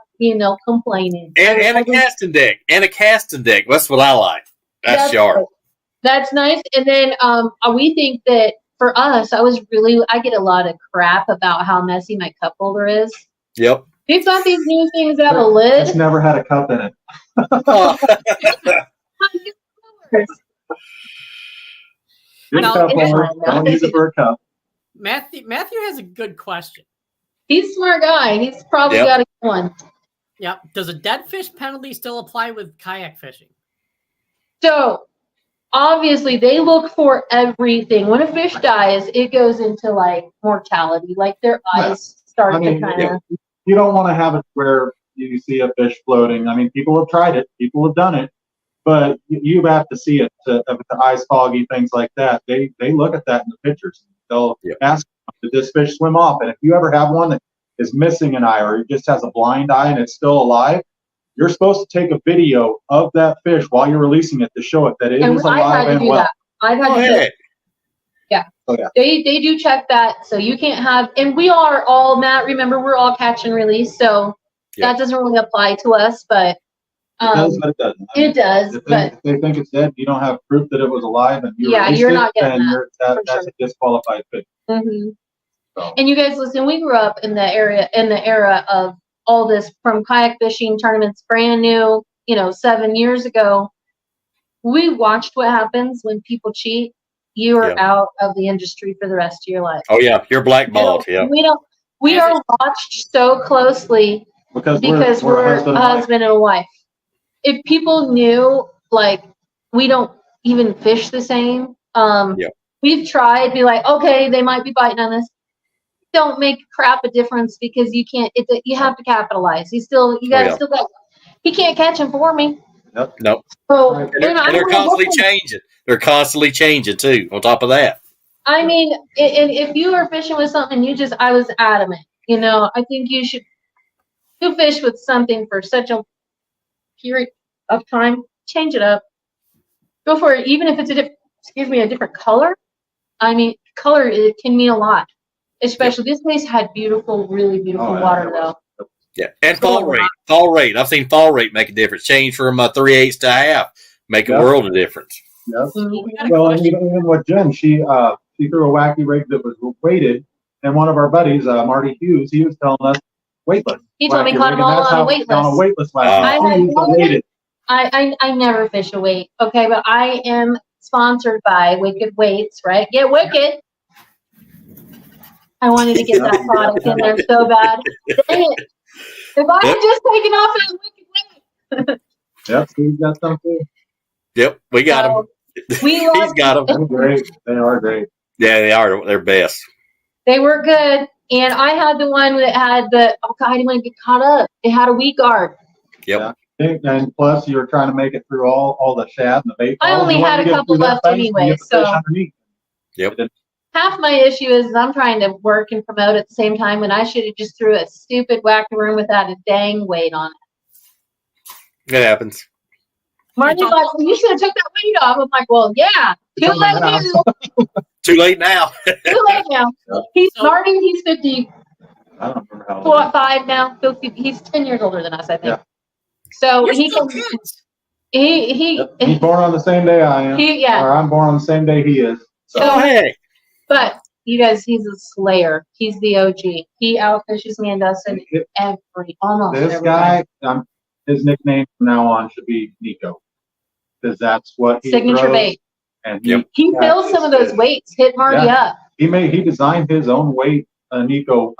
complaining. And a casting deck. That's what I like. That's sharp. That's nice. And then we think that for us, I get a lot of crap about how messy my cup holder is. Yep. We've got these new things that have a lid. It's never had a cup in it. Oh. Good No, cup it's- holder. Don't use it for a cup. Matthew has a good question. He's a smart guy. He's probably Yep. got a good one. Yep. Does a dead fish penalty still apply with kayak fishing? So obviously they look for everything. When a fish dies, it goes into like mortality, like their eyes start to kind of. You don't want to have it where you see a fish floating. I mean, people have tried it, people have done it, but you have to see it with the eyes foggy, things like that. They look at that in the pictures. They'll ask, did this fish swim off? And if you ever have one that is missing an eye or it just has a blind eye and it's still alive, you're supposed to take a video of that fish while you're releasing it to show it that it is alive and well. I've had to do that. Yeah. Oh, yeah. They do check that, so you can't have. And we are all, Matt. Remember, we're all catch and release, so that doesn't really apply to us. But it does, but it doesn't. It does, If but they think it's dead, you don't have proof that it was alive, and you you're not getting that. That's a disqualified fish. Mm-hmm. So. And you guys, listen. We grew up in the era of all this, from kayak fishing tournaments, brand new. 7 years ago. We watched what happens when people cheat. You are out of the industry for the rest of your life. Oh yeah, you're blackballed. Yeah. We are watched so closely because we're a husband and a wife. If people knew, like, we don't even fish the same. We've tried, be like, okay, they might be biting on this. Don't make crap a difference because you can't. You have to capitalize. He can't catch him for me. Nope. So, and they're constantly changing. They're constantly changing too. On top of that, I mean, if you are fishing with something, I was adamant. I think you should fish with something for such a period of time. Change it up. Go for it, even if it's a different color. I mean, color, it can mean a lot. Especially this place had really beautiful water though. Yeah, and fall rate. I've seen fall rate make a difference. Change from 3/8 to half, make a world of difference. Yes. Well, and even with Jen, she threw a wacky rig that was weighted, and one of our buddies, Marty Hughes, he was telling us weightless. He told me caught them all on a weightless. On a weightless wacky. I never fish a weight, okay, but I am sponsored by Wicked Weights, right? Get Wicked. I wanted to get that product in there so bad. Dang it. If I had just taken off that Wicked Weight. Yep, so we've got some too. Yep, we got them. He's got them. They're great. They are great. Yeah, they are. They're best. They were good. And I had the one that had I didn't want to get caught up. It had a weed guard. Yep. Yeah. And plus, you were trying to make it through all the shad and the bait. I only had a couple left anyway, so. Yep. Half my issue is I'm trying to work and promote at the same time, and I should have just threw a stupid whack room without a dang weight on it. It happens. Marty's like, well, you should have took that weight off. I'm like, well, yeah. Too late now. Too late now. Too late now. Marty, he's 50. I don't remember how old. 5 now. He's 10 years older than us, I think. Yeah. So You're he still can. kids. He's born on the same day I am. Or I'm born on the same day he is. So hey. But you guys, he's a slayer. He's the OG. He outfishes me and Dustin almost this every guy, his nickname from now on should be Nico, because that's what he signature throws. bait. And he fills some of those weights, hit Marty up. He designed his own weight, Nico.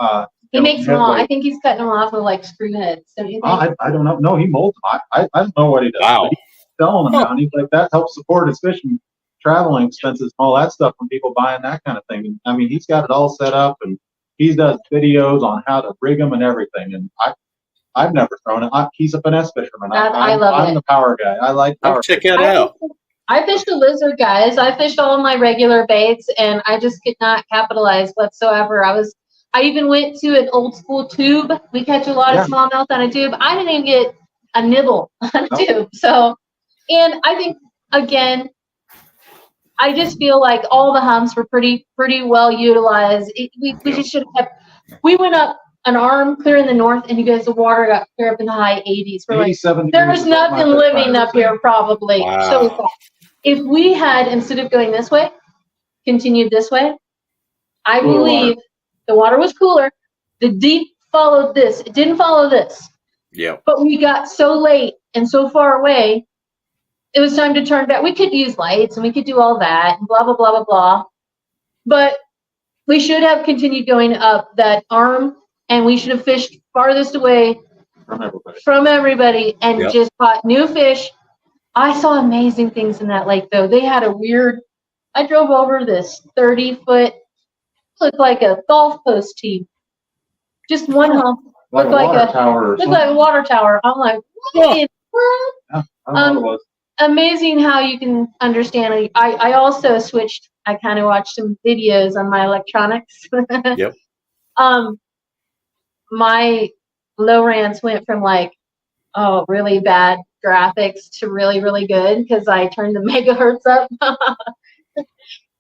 He makes them all. I think he's cutting them off with like screw heads. Don't you think? I don't know. No, he molds them. I don't know what he does. Wow. He's selling them now. And he's like, that helps support his fishing, traveling expenses, and all that stuff from people buying that kind of thing. I mean, he's got it all set up, and he does videos on how to rig them and everything. And I've never thrown it. He's a finesse fisherman. I love it. I'm the power guy. I like power. Check that out. I fished a lizard, guys. I fished all my regular baits, and I just could not capitalize whatsoever. I even went to an old school tube. We catch a lot of smallmouth on a tube. I didn't even get a nibble on a tube. So, and I think, again, I just feel like all the humps were pretty well utilized. We just should have kept. We went up an arm clear in the north, and you guys, the water got clear up in the high 80s. We're like, there's nothing living up here, probably. Wow. So we thought, if we had, instead of going this way, continued this way, I believe the water was cooler. The deep followed this. It didn't follow this. Yeah. But we got so late and so far away. It was time to turn back. We could use lights and we could do all that and blah, blah, blah, blah, blah. But we should have continued going up that arm, and we should have fished farthest away from everybody and just caught new fish. I saw amazing things in that lake, though. They had I drove over this 30-foot, looked like a golf post tee. Just one hump. Looked like a water tower. I'm like, what in the world? Yeah, I don't know what it was. Amazing how you can understand. I also switched. I kind of watched some videos on my electronics. Yep. My low rants went from like, really bad graphics to really, really good because I turned the megahertz up.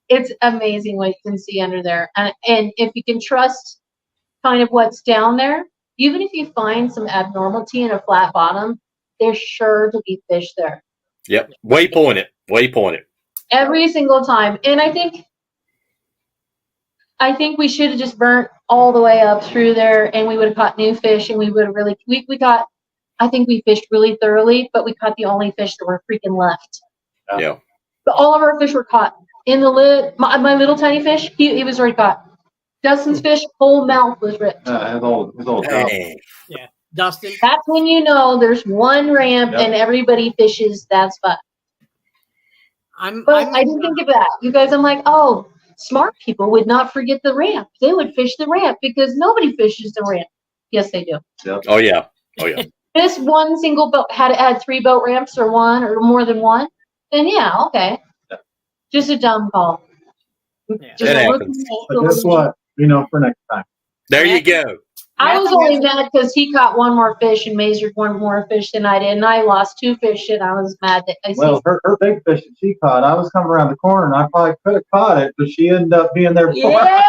It's amazing what you can see under there. And if you can trust kind of what's down there, even if you find some abnormality in a flat bottom, there's sure to be fish there. Yep. Waypoint it. Every single time. And I think we should have just burnt all the way up through there, and we would have caught new fish, and we would have really, we caught, I think we fished really thoroughly, but we caught the only fish that were freaking left. Yeah. But all of our fish were caught in the lid. My little tiny fish, he was already caught. Dustin's fish, whole mouth was ripped. His old Hey. Yeah. Dustin. That's when you know there's one ramp and everybody fishes that spot. I didn't think of that. You guys, I'm like, smart people would not forget the ramp. They would fish the ramp because nobody fishes the ramp. Yes, they do. Yep. Oh yeah. This one single boat had 3 boat ramps or one or more than one, then okay. Yeah. Just a dumb call. Yeah. It happens. But guess what? We know for next time. There you go. I was only mad because he caught one more fish and measured one more fish than I did, and I lost 2 fish, and I was mad that her big fish that she caught, I was coming around the corner, and I probably could have caught it, but she ended up being there before. Yeah,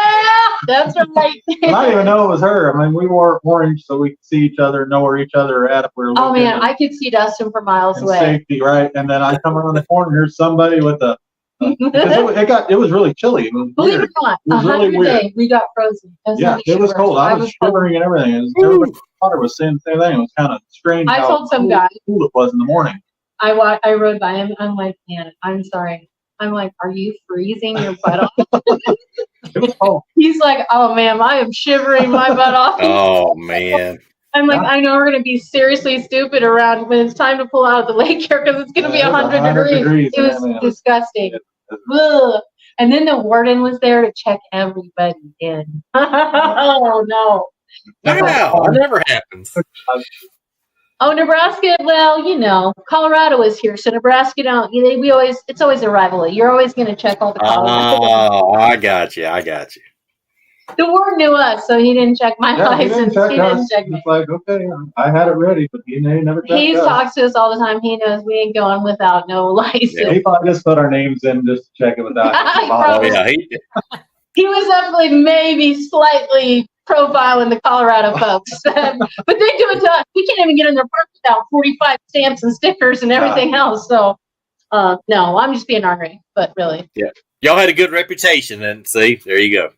that's right. And I didn't even know it was her. I mean, we wore orange so we could see each other, know where each other are at if we were looking. Oh man, I could see Dustin for miles away. Safety, right? And then I come around the corner, here's somebody with because it was really chilly. It was Believe weird. it or not, It was really 100 weird. days we got frozen. It was cold. I was shivering and everything. Everybody water was saying the same thing. It was kind of strange. I told some guy cool it was in the morning. I rode by him. I'm like, man, I'm sorry. I'm like, are you freezing your butt off? It was cold. He's like, oh man, I am shivering my butt off. Oh man. I'm like, I know we're gonna be seriously stupid around when it's time to pull out of the lake here because it's gonna be 100 degrees. It was disgusting. Ugh. And then the warden was there to check everybody in. Oh no. Wow, that never happens. Oh, Nebraska. Well, Colorado is here, so Nebraska don't. It's always a rivalry. You're always going to check all the Colorado. Oh, I got you. The warden knew us, so he didn't check my license. He didn't check me. It's like, okay, I had it ready, but he never checked He us. talks to us all the time. He knows we ain't going without no license. Yeah, he probably just put our names in just to check it without. Oh yeah, He was definitely maybe slightly profiling the Colorado folks, but they do it to us. We can't even get in their park without 45 stamps and stickers and everything else. So, no, I'm just being ornery, but really, yeah, y'all had a good reputation, and see, there you go.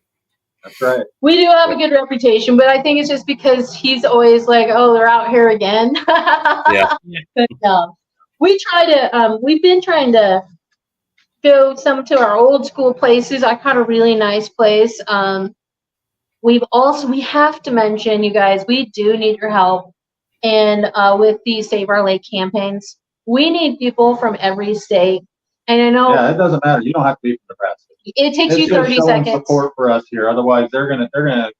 That's right. We do have a good reputation, but I think it's just because he's always like, "Oh, they're out here again." Yeah. But, we've been trying to go some to our old school places. I caught a really nice place. We have to mention, you guys, we do need your help. And with the Save Our Lake campaigns, we need people from every state. And I know. Yeah, it doesn't matter. You don't have to be from Nebraska. It takes you 30 seconds. Support for us here. Otherwise, they're gonna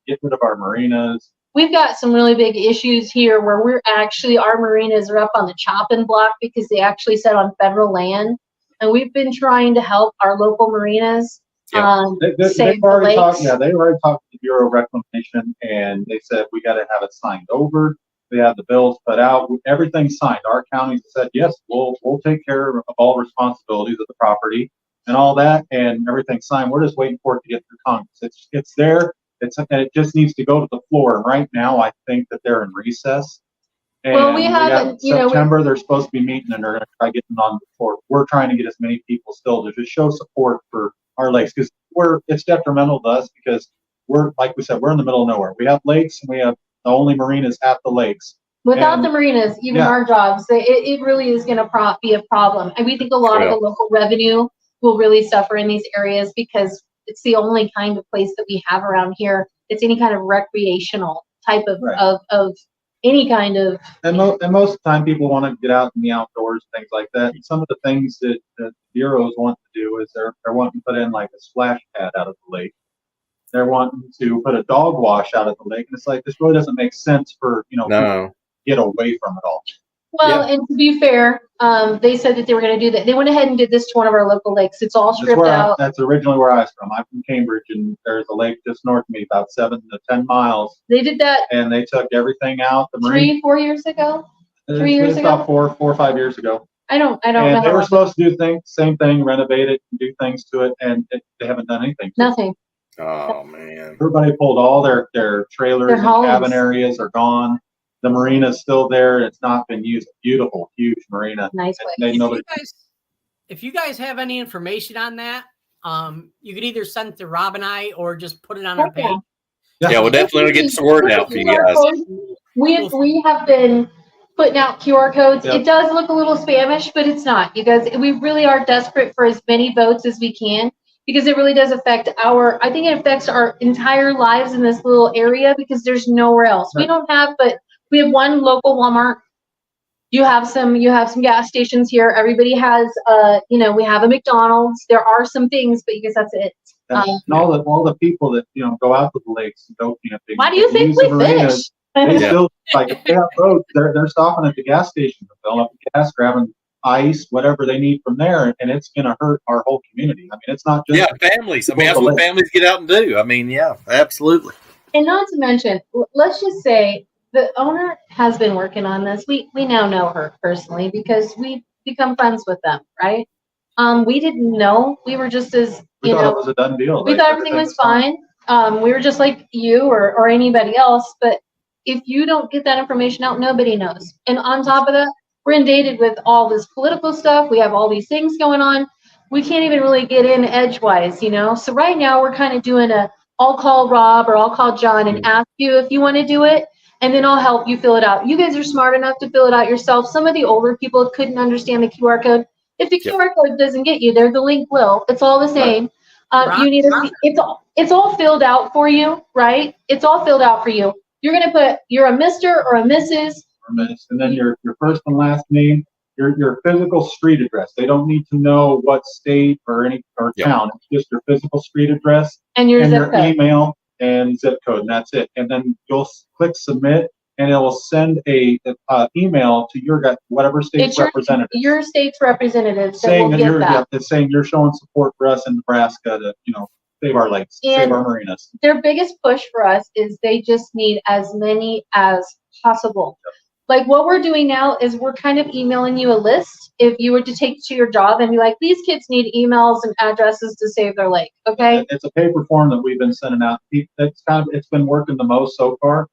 get rid of our marinas. We've got some really big issues here where our marinas are up on the chopping block because they actually set on federal land. And we've been trying to help our local marinas. Yeah. They've already talked to the Bureau of Reclamation, and they said we got to have it signed over. We have the bills put out. Everything's signed. Our county said yes, we'll take care of all responsibilities of the property and all that, and everything's signed. We're just waiting for it to get through Congress. It's there. It just needs to go to the floor. And right now, I think that they're in recess. And well, we haven't. September, they're supposed to be meeting, and they're going to try getting on the floor. We're trying to get as many people still to just show support for our lakes, because it's detrimental to us because we're, like we said, we're in the middle of nowhere. We have lakes, and we have the only marinas at the lakes. Without the marinas, even our jobs, it really is going to be a problem. And we think a lot of the local revenue will really suffer in these areas because it's the only kind of place that we have around here. It's any kind of recreational type of any kind of. And most of the time, people want to get out in the outdoors, things like that. And some of the things that bureaus want to do is they're wanting to put in like a splash pad out of the lake. They're wanting to put a dog wash out of the lake, and it's like this really doesn't make sense for get away from it all. Well, and to be fair, they said that they were going to do that. They went ahead and did this to one of our local lakes. It's all stripped out. That's originally where I was from. I'm from Cambridge, and there's a lake just north of me, about 7 to 10 miles. They did that. And they took everything out. The 4 years ago. 3 years ago. About 4 or 5 years ago. I don't know. And they were supposed to do same thing, renovate it, and do things to it, and they haven't done anything. Nothing. Oh man! Everybody pulled all their trailers and cabin areas are gone. The marina's still there. It's not been used. Beautiful, huge marina. Nice place. If you guys have any information on that, you could either send it to Rob and I or just put it on our page. Yeah, we'll definitely get the word out for you guys. We have been putting out QR codes. It does look a little Spanish, but it's not. You guys, we really are desperate for as many votes as we can because it really does affect I think it affects our entire lives in this little area because there's nowhere else. We have one local Walmart. You have some gas stations here. Everybody has, we have a McDonald's. There are some things, but that's it. And all the people that go out to the lakes and go camping. Why do you think we fish? They still if they have boats, they're stopping at the gas station to fill up the gas, grabbing ice, whatever they need from there, and it's going to hurt our whole community. I mean, it's not just families. I mean, that's what families get out and do. I mean, absolutely. And not to mention, let's just say the owner has been working on this. We now know her personally because we've become friends with them, right? We didn't know. We were just as we thought it was a done deal. We thought everything was fine. We were just like you or anybody else, but if you don't get that information out, nobody knows. And on top of that, we're inundated with all this political stuff. We have all these things going on. We can't even really get in edgewise, So right now we're kind of doing I'll call Rob or I'll call John and ask you if you want to do it, and then I'll help you fill it out. You guys are smart enough to fill it out yourself. Some of the older people couldn't understand the QR code. If the QR code doesn't get you there, the link will. It's all the same. You need it's all filled out for you, right? It's all filled out for you. You're going to put you're a Mr. or a Mrs. And then your first and last name, your physical street address. They don't need to know what state or town. It's just your physical street address and your zip code. Email and zip code, and that's it. And then you'll click submit, and it will send a email to your whatever state's representative. Your state's representative saying that it's saying you're showing support for us in Nebraska to save our lakes, save our marinas. Their biggest push for us is they just need as many as possible. Yep. Like what we're doing now is we're kind of emailing you a list. If you were to take to your job and be like, these kids need emails and addresses to save their lake. Okay. It's a paper form that we've been sending out. It's been working the most so far.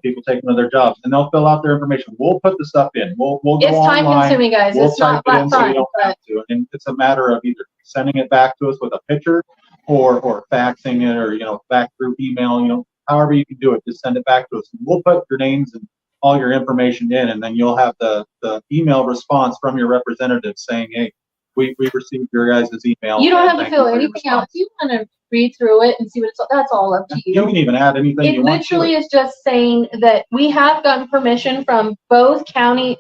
People taking to their jobs and they'll fill out their information. We'll put the stuff in. We'll go online. It's time consuming, guys. We'll it's not type it in so you don't have to. And it's a matter of either sending it back to us with a picture or faxing it or, back through email, however you can do it, just send it back to us. And we'll put your names and all your information in, and then you'll have the email response from your representative saying, hey, we received your guys' email. You don't have to fill anything out. If you want to read through it and see what that's all up to you. You can even add anything you want. It literally is just saying that we have gotten permission from both counties.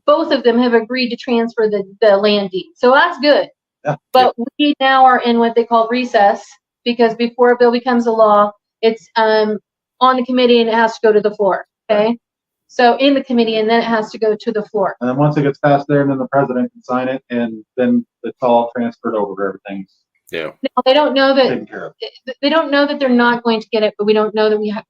Both of them have agreed to transfer the land deed. So that's good. Yeah. But we now are in what they call recess because before a bill becomes a law, it's on the committee and it has to go to the floor. Okay. Right. So in the committee and then it has to go to the floor. And then once it gets passed there, and then the president can sign it, and then it's all transferred over. Everything's now, they don't know that they don't know that they're not going to get it, but we don't know that we have.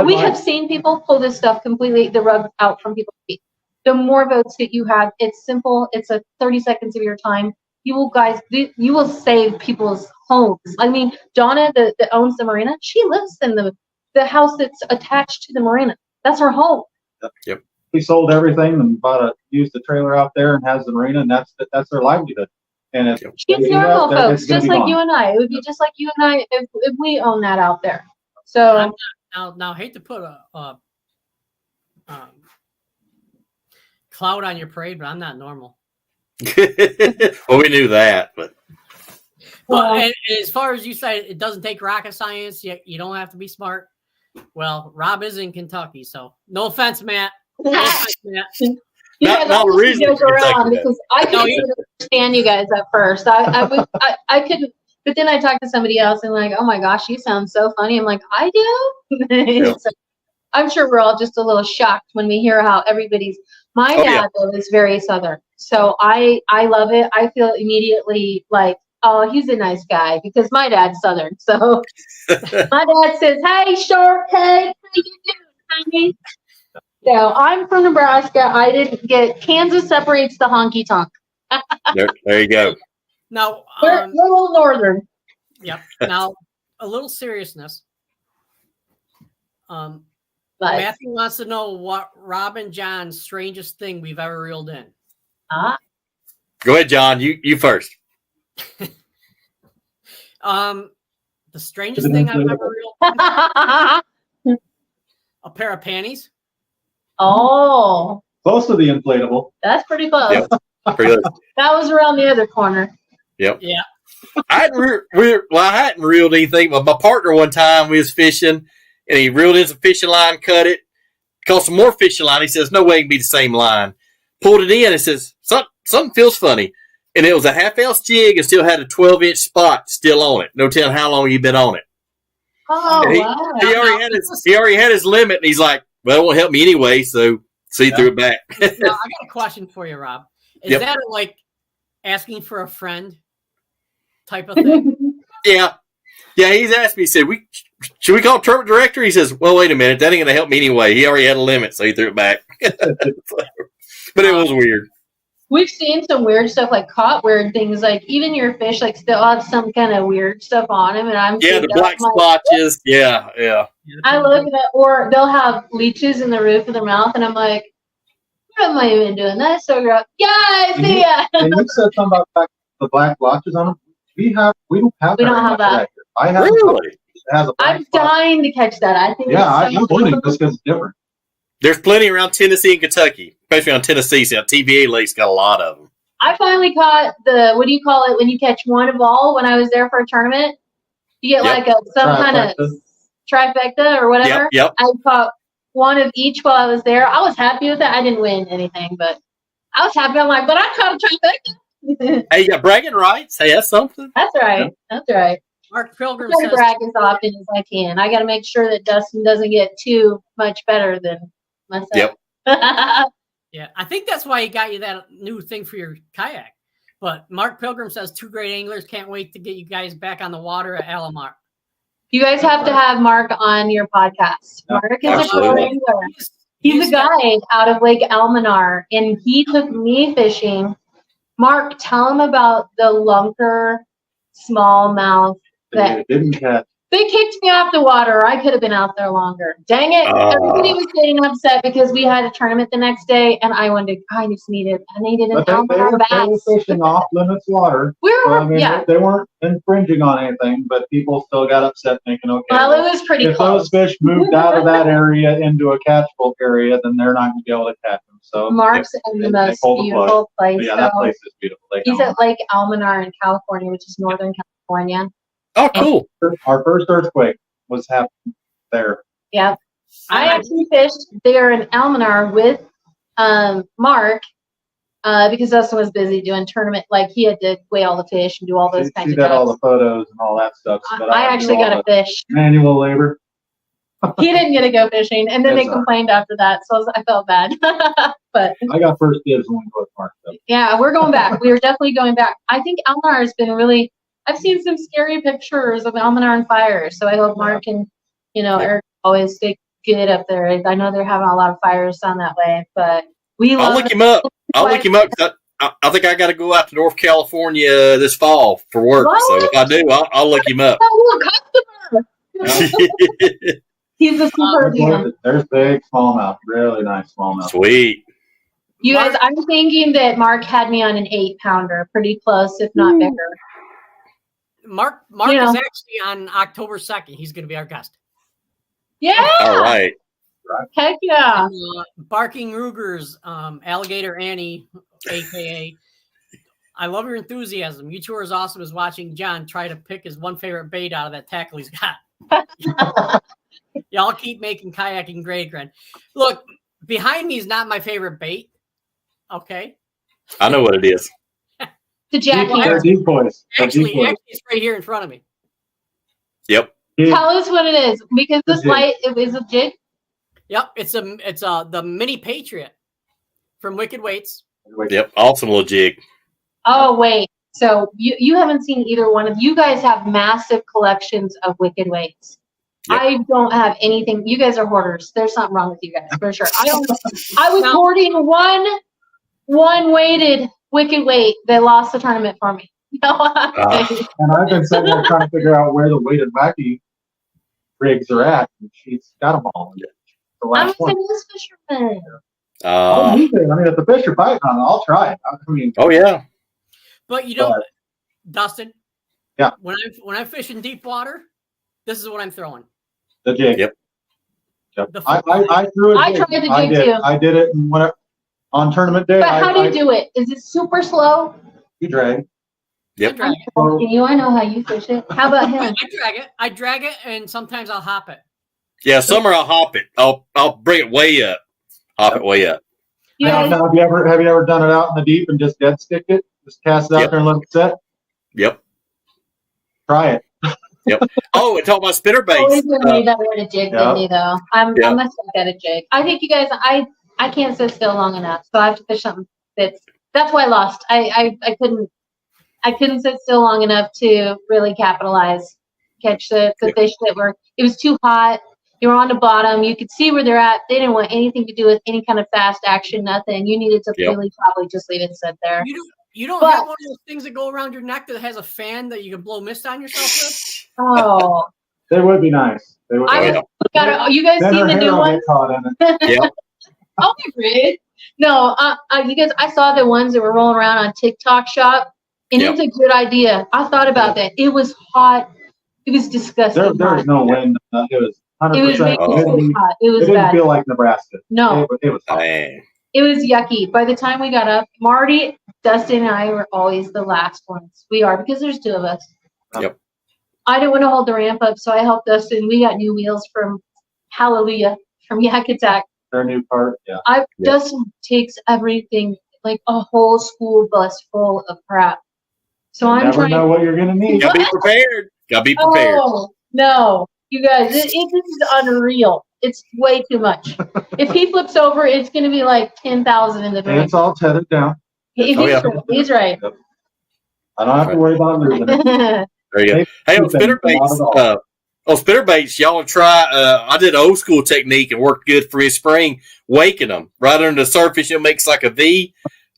We have seen people pull this stuff completely the rug out from people's feet. The more votes that you have, it's simple. It's 30 seconds of your time. You will save people's homes. I mean, Donna that owns the marina, she lives in the house that's attached to the marina. That's her home. Yep. We sold everything and used the trailer out there and has the marina, and that's their livelihood. And it's she's normal, folks, it's gonna just be like gone. you and I. It would be just like you and I if we own that out there. So now hate to put a cloud on your parade, but I'm not normal. Well, we knew that, but and as far as you say, it doesn't take rocket science. You don't have to be smart. Well, Rob is in Kentucky, so no offense, Matt. No offense, Matt. You Not guys, I a reason joke to Kentucky, around though. because I couldn't understand you guys at first. I couldn't, but then I talked to somebody else and like, oh my gosh, you sound so funny. I'm like, I do. Yeah. So I'm sure we're all just a little shocked when we hear how everybody's. My dad though is very Southern, so I love it. I feel immediately like, oh, he's a nice guy because my dad's Southern. So my dad says, "Hey, shortcake, how you doing, honey?" So I'm from Nebraska. I didn't get Kansas separates the honky tonk. there you go. Now, We're a little northern. Yep. Now, a little seriousness. But Matthew wants to know what Rob and John's strangest thing we've ever reeled in. Go ahead, John. You first. The strangest thing I've ever reeled in, a pair of panties. Oh, Close to the inflatable. that's pretty close. Yep. Pretty good. That was around the other corner. Yep. Yeah. I hadn't reeled anything, but my partner one time we was fishing, and he reeled in some fishing line, cut it, caught some more fishing line. He says, "No way it can be the same line." Pulled it in and says, "Something feels funny," and it was a half-ounce jig and still had a 12-inch spot still on it. No telling how long he'd been on it. Oh, And wow. he already had his limit, and he's like, "Well, it won't help me anyway," so he threw it back. Now, I got a question for you, Rob. Is that like asking for a friend type of thing? Yeah. He's asked me. He said, "Should we call tournament director?" He says, "Well, wait a minute. That ain't going to help me anyway. He already had a limit, so he threw it back." But it was weird. We've seen some weird stuff, like caught weird things, like even your fish, like still have some kind of weird stuff on them. And I'm The black splotches. Yeah. I look at it, or they'll have leeches in the roof of their mouth, and I'm like, what am I even doing that? So you're like, yeah, I see ya. And you said something about the black blotches on them. We don't have that. I have Really? It has a black I'm spot. dying to catch that. I think I'm wondering just because it's different. There's plenty around Tennessee and Kentucky, especially on Tennessee. So TVA Lake's got a lot of them. I finally caught what do you call it when you catch one of all when I was there for a tournament? You get like some kind of trifecta or whatever. Yep. I caught one of each while I was there. I was happy with that. I didn't win anything, but I was happy. I'm like, but I caught a trifecta. Hey, you got bragging rights. Hey, that's something. That's right. That's right. Mark Pilgrim I try to says, brag as often as I can. I got to make sure that Dustin doesn't get too much better than myself. Yep. yeah, I think that's why he got you that new thing for your kayak. But Mark Pilgrim says, 2 great anglers. Can't wait to get you guys back on the water at Alamar. You guys have to have Mark on your podcast. Mark is a pro angler. He's a guide out of Lake Almanar, and he took me fishing. Mark, tell him about the lunker smallmouth that didn't catch. They kicked me off the water. I could have been out there longer. Dang it. Everybody was getting upset because we had a tournament the next day, and I needed an Almanar bass. They were fishing off limits water. They weren't infringing on anything, but people still got upset thinking, okay, well, it was pretty if close. those fish moved out of that area into a catchable area, then they're not going to be able to catch them. So Mark's in the most beautiful place. But yeah, that place is beautiful. He's at Lake Almanar in California, which is Northern California. Oh, cool. Our first earthquake was happening there. Yep. I actually fished there in Almanar with Mark because Dustin was busy doing tournament. Like he had to weigh all the fish and do all those kinds of stuff. stuff. All the photos and all that stuff. But I actually got to fish. Manual labor. He didn't get to go fishing, and then they complained after that, so I felt bad. But I got first dibs when we go with Mark. Though. Yeah, we're going back. We are definitely going back. I think Almanar has been really. I've seen some scary pictures of Almanar on fire, so I hope Mark and Eric always stay good up there. I know they're having a lot of fires down that way, but I'll look him up. I think I got to go out to North California this fall for work. What? So if I do, I'll look him up. He's a super There's big smallmouth, really nice smallmouth. Sweet. You guys, I'm thinking that Mark had me on an 8-pounder, pretty close, if not bigger. Mark is actually on October 2nd. He's going to be our guest. Yeah. All right. Heck yeah. And, Barking Ruger's Alligator Annie, a.k.a. I love your enthusiasm. You two are as awesome as watching John try to pick his one favorite bait out of that tackle he's got. Y'all keep making kayaking great again. Look, behind me is not my favorite bait. Okay. I know what it is. The Jackie. They're decoys. Actually, it's right here in front of me. Yep. Tell us what it is, because this light is a jig. Yep, it's the Mini Patriot from Wicked Weights. Yep. Awesome little jig. Oh wait, so you haven't seen either one of you guys have massive collections of Wicked Weights. Yep. I don't have anything. You guys are hoarders. There's something wrong with you guys for sure. I was hoarding one weighted Wicked Weight that lost the tournament for me. And I've been sitting there trying to figure out where the weighted wacky rigs are at, and she's got them all. I'm a famous fisherman. I mean, if the fish are biting on it, I'll try it. I mean, oh yeah. But Dustin. Yeah. When I fish in deep water, this is what I'm throwing. The jig. Yep. I threw a jig. I tried the jig too. I did it on tournament day. But how do you do it? Is it super slow? You drag. Yep. I know how you fish it. How about him? I drag it, and sometimes I'll hop it. Yeah, summer I'll hop it. I'll bring it way up. Hop it way up. Now, have you ever done it out in the deep and just dead stick it? Just cast it out there and let it set? Yep. Try it. Yep. Oh, and talk about spinner baits. Always made that word a jig, didn't he, though? I'm a suck at a jig. I think you guys, I can't sit still long enough, so I have to fish something that's why I lost. I couldn't sit still long enough to really catch the fish that were, it was too hot. You were on the bottom. You could see where they're at. They didn't want anything to do with any kind of fast action, nothing. You needed to really probably just leave it sit there. You don't have one of those things that go around your neck that has a fan that you can blow mist on yourself with? Oh. They would be nice. They would. You guys seen the new one? Yeah. Oh, great. No, you guys, I saw the ones that were rolling around on TikTok Shop, and it's a good idea. I thought about that. It was hot. It was disgusting. There was no wind. It was 100%. It was hot. It was It didn't bad. feel like Nebraska. No. It was hot. It was yucky. By the time we got up, Marty, Dustin, and I were always the last ones. We are, because there's two of us. Yep. I didn't want to hold the ramp up, so I helped Dustin. We got new wheels from Yak Attack. Their new part, Dustin takes everything, like a whole school bus full of crap. So I'm never know what you're gonna need. Gotta be prepared. Oh no, you guys, this is unreal. It's way too much. If he flips over, it's gonna be like 10,000 in the drink. It's all tethered down. He's right. Yep. I don't have to worry about losing it. There you go. Hey, on spinnerbaits, y'all try. I did an old school technique and worked good for his spring, waking them right under the surface. It makes like a V.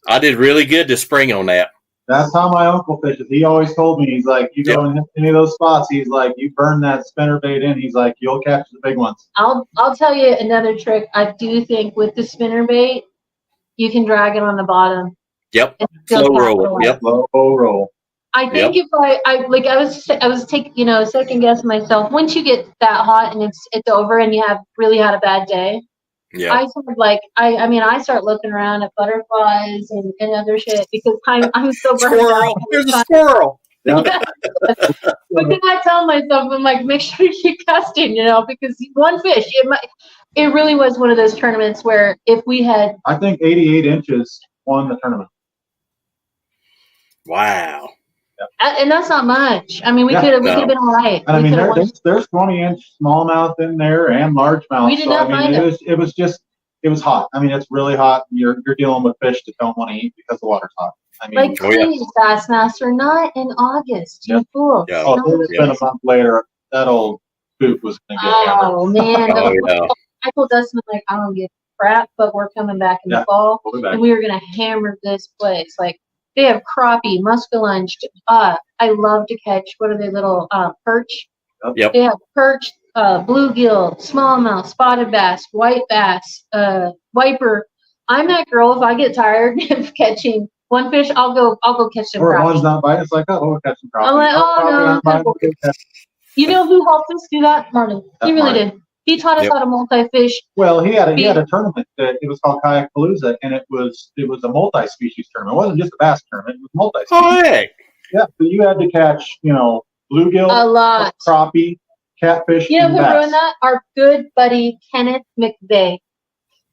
I did really good this spring on that. That's how my uncle fishes. He always told me, he's like, you go in any of those spots, he's like, you burn that spinnerbait in. He's like, you'll catch the big ones. I'll tell you another trick. I do think with the spinnerbait, you can drag it on the bottom. Yep. Slow roll. Yep. Slow roll. I think if I was taking, second guessing myself. Once you get that hot and it's over and you have really had a bad day, I sort of I start looking around at butterflies and other shit because I'm so burned Squirrel. There's a squirrel. Yeah. But then I tell myself, I'm like, make sure you keep casting, because one fish, it really was one of those tournaments where if we had, I think 88 inches won the tournament. Wow. And that's not much. I mean, we could have been all right. And I mean, there's 20-inch smallmouth in there and largemouth. We did not mind it. It was hot. I mean, it's really hot. You're dealing with fish that don't want to eat because the water's hot. I mean, please, Bassmaster, not in August. You fool. Yeah. It's been a month later. That old poop was going to get hammered. Oh man! I told Dustin, I don't give crap, but we're coming back in the fall, and we are going to hammer this place. They have crappie, muskellunge. I love to catch. What are they, little perch? Yep. They have perch, bluegill, smallmouth, spotted bass, white bass, wiper. I'm that girl. If I get tired of catching one fish, I'll go catch some Or crappie. one's not biting. It's like, oh, we'll catch some crappie. I'm like, oh no. You know who helped us do that? Martin. He really did. He taught us how to multi-fish. Well, he had a tournament that it was called Kayak Palooza, and it was a multi-species tournament. It wasn't just a bass tournament; it was multi-species. Oh, heck. Yeah, so you had to catch, bluegill, A lot. crappie, catfish, You know and who bass. ruined that? Our good buddy Kenneth McVeigh,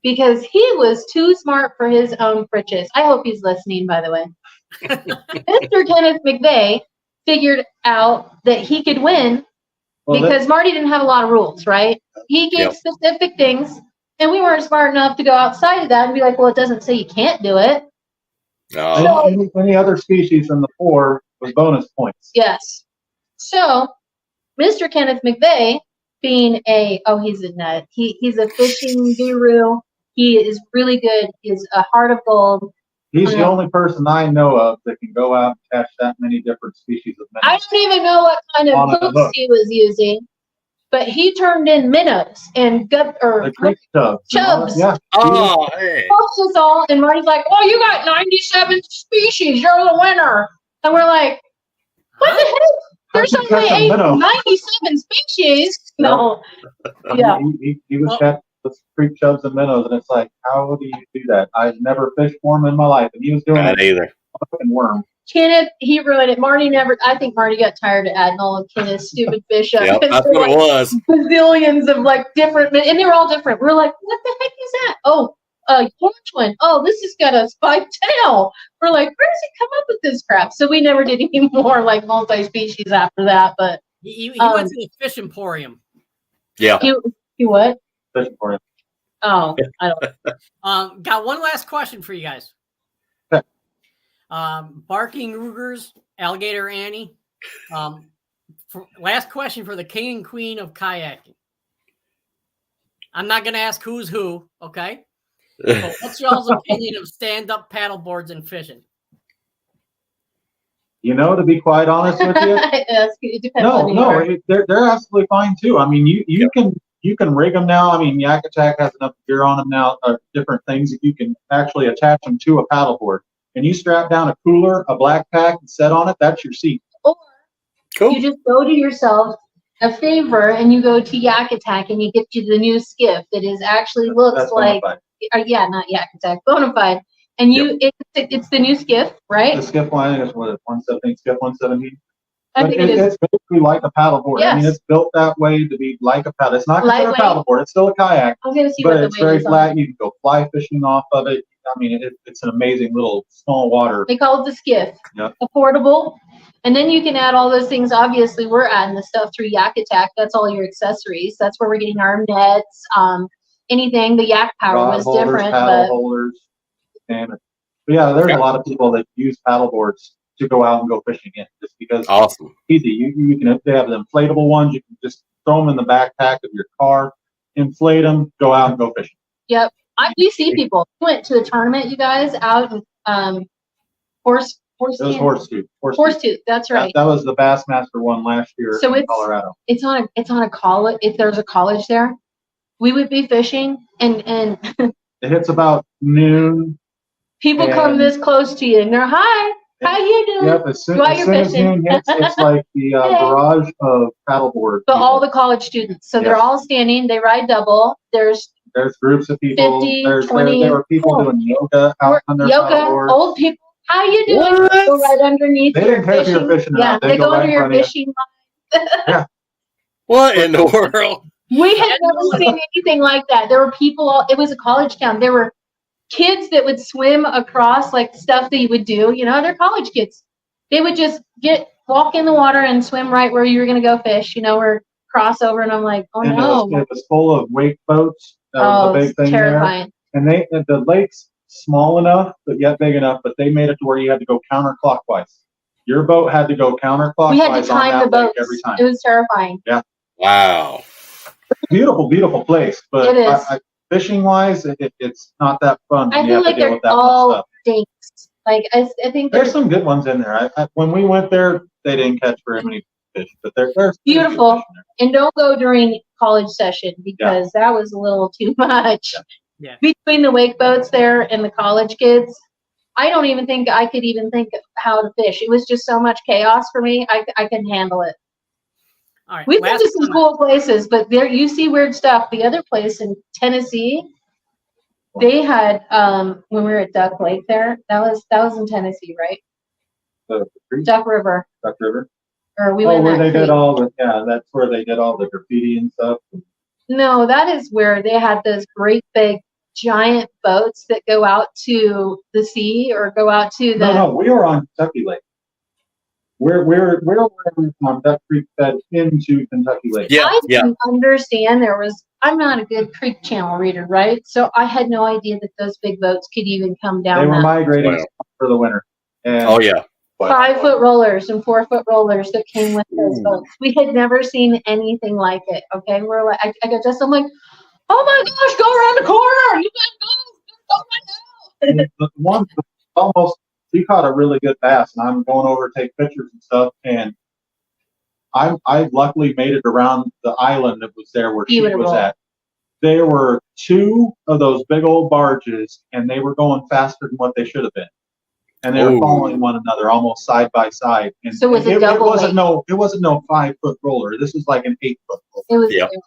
because he was too smart for his own britches. I hope he's listening, by the way. Mr. Kenneth McVeigh figured out that he could win because Marty didn't have a lot of rules, right? He gave specific things, and we weren't smart enough to go outside of that and be like, well, it doesn't say you can't do it. Oh. Any other species from the 4 was bonus points. Yes. So, Mr. Kenneth McVeigh, being he's a nut. He's a fishing guru. He is really good. He's a heart of gold. He's the only person I know of that can go out and catch that many different species of minnows. I don't even know what kind of hooks he was using, but he turned in minnows and the creek chubs. Yeah. Oh, hey. Helps us all, and Marty's like, "Oh, you got 97 species. You're the winner." And we're like, "What the heck? There's only 97 species." No. Yeah. He was catching the creek chubs and minnows, and it's like, how do you do that? I've never fished for him in my life, and he was doing it either. Fucking worm. Kenneth, he ruined it. I think Marty got tired of adding all of Kenneth's stupid fish up. Yep, that's what it was. Bazillions of different, and they were all different. We're like, what the heck is that? Oh, orange one. Oh, this has got a spiked tail. We're like, where does he come up with this crap? So we never did any more multi-species after that. But he went to the fish emporium. Yeah. He what? Fish emporium. Oh, I don't. Got one last question for you guys. Okay. Barking Rugers, Alligator Annie. Last question for the king and queen of kayaking. I'm not going to ask who's who, okay? But what's y'all's opinion of stand-up paddle boards and fishing? To be quite honest with you, it depends they're absolutely fine too. I mean, you can rig them now. I mean, Yak Attack has enough gear on them now, different things that you can actually attach them to a paddleboard. And you strap down a cooler, a black pack, and set on it. That's your seat. Or cool. You just go to yourself a favor and you go to Yak Attack and you get you the new skiff that is actually looks like, not Yak Attack, Bonafide. And it's the new skiff, right? The skiff line is 117, skiff 117. I think it's basically like a paddleboard. Yes. I mean, it's built that way to be like a paddle. It's not considered a paddleboard. It's still a kayak. I was going to see but what the it's weight very is flat. You can go fly fishing off of it. I mean, it's an amazing little small water. They call it the skiff. Yep. Affordable. And then you can add all those things. Obviously, we're adding the stuff through Yak Attack. That's all your accessories. That's where we're getting our nets, anything. The Yak Power Rod was holders, different. Paddle holders. But yeah, there's a lot of people that use paddle boards to go out and go fishing in, just because awesome. Easy. You can. They have the inflatable ones. You can just throw them in the backpack of your car, inflate them, go out and go fishing. Yep. We see people. We went to the tournament, you guys, out in Horsetooth. That's right. That was the Bassmaster one last year in Colorado. It's on a college. If there's a college there, we would be fishing and it hits about noon. People come this close to you and they're hi. How you doing? Yep, as soon as noon hits, it's like the barrage of paddleboard. But all the college students. So they're all standing. They ride double. There's groups of people. 50, there 20. There were people doing yoga out on their paddleboard. Old people. How you doing? Go right underneath. They didn't care if you were fishing or not. They go under your fishing line. Yeah. What in the world? We had never seen anything like that. There were people. It was a college town. There were kids that would swim across like stuff that you would do. They're college kids. They would just walk in the water and swim right where you were going to go fish. Or cross over. And I'm like, oh no. It was full of wake boats. That was the big thing terrifying. There. And the lake's small enough, but yet big enough. But they made it to where you had to go counterclockwise. Your boat had to go counterclockwise. We had to time the boats every time. It was terrifying. Yeah. Wow. Beautiful, beautiful place. But it is. Fishing wise, it's not that fun. I feel like they're all dinks. Like I think there's some good ones in there. When we went there, they didn't catch very many fish, but they're beautiful. And don't go during college session because that was a little too much. Yeah. Between the wake boats there and the college kids, I don't even think I could even think of how to fish. It was just so much chaos for me. I couldn't handle it. All right. We've been to some cool places, but there you see weird stuff. The other place in Tennessee, they had when we were at Duck Lake there. That was in Tennessee, right? The Duck River. Duck River. Or we went where they creek. did all the that's where they did all the graffiti and stuff. No, that is where they had those great big giant boats that go out to the sea or go out to the. No, we were on Kentucky Lake. We're on Duck Creek fed into Kentucky Lake. Yeah, I didn't understand I'm not a good creek channel reader, right? So I had no idea that those big boats could even come down. They were migrating for the winter. And 5-foot rollers and 4-foot rollers that came with those boats. We had never seen anything like it. Okay, we're like, I got just, I'm like, oh my gosh, go around the corner! You gotta go right now. The one almost, he caught a really good bass, and I'm going over to take pictures and stuff, and I luckily made it around the island that was there where she was at. There were 2 of those big old barges, and they were going faster than what they should have been. And they were following one another almost side by side. And so was it double? It wasn't no 5-foot roller. This was like an 8-foot roller. It was.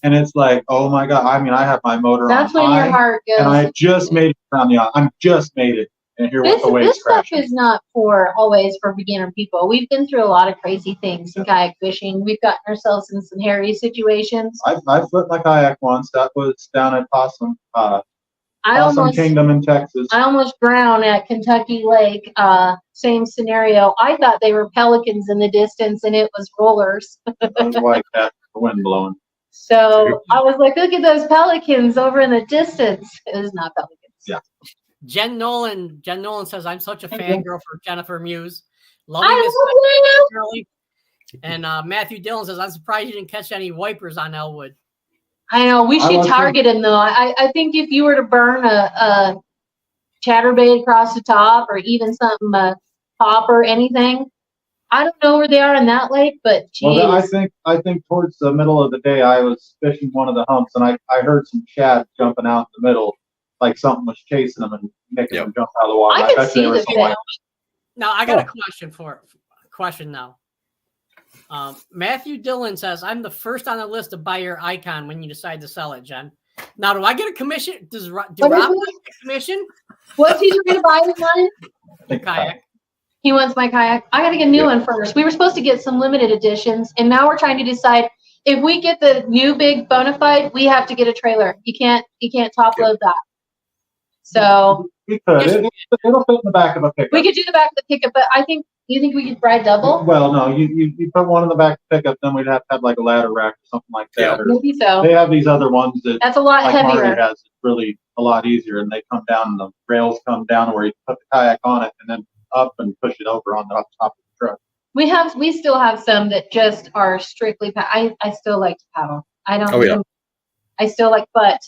And it's like, oh my God! I mean, I have my motor That's on when high, your heart goes. and I just made it around the island. I just made it, and here was the waves This stuff crashing. is not always for beginner people. We've been through a lot of crazy things in kayak fishing. We've gotten ourselves in some hairy situations. I flipped my kayak once. That was down at Possum Kingdom in Texas. I almost drowned at Kentucky Lake. Same scenario. I thought they were pelicans in the distance, and it was rollers. I was like that, the wind blowing. So I was like, look at those pelicans over in the distance. It was not pelicans. Yeah. Jen Nolan says, I'm such a fangirl for Jennifer Mues. I Loving this. And Matthew Dillon says, I'm surprised you didn't catch any wipers on Elwood. I know. We should target him, though. I think if you were to burn a chatterbait across the top or even something, pop or anything, I don't know where they are in that lake, but geez. Well, I think towards the middle of the day, I was fishing one of the humps, and I heard some shad jumping out in the middle, like something was chasing them and making them jump out of the water. I could see the fish. Now, I got a question now. Matthew Dillon says, I'm the first on the list to buy your icon when you decide to sell it, Jen. Now, do I get a commission? Do Rob get a commission? What's he going to buy his one? The kayak. He wants my kayak. I got to get a new one first. We were supposed to get some limited editions, and now we're trying to decide if we get the new big Bonafide, we have to get a trailer. You can't top load that. So we could. It'll fit in the back of a pickup. We could do the back of the pickup, but you think we could ride double? Well, no, you put one in the back of the pickup, then we'd have to have like a ladder rack or something like that. Or maybe so. They have these other ones that's a lot like heavier. Marty has. It's really a lot easier, and they come down, and the rails come down where you put the kayak on it, and then up and push it over on the top of the truck. We still have some that just are strictly. I still like to paddle. I don't. I still like, but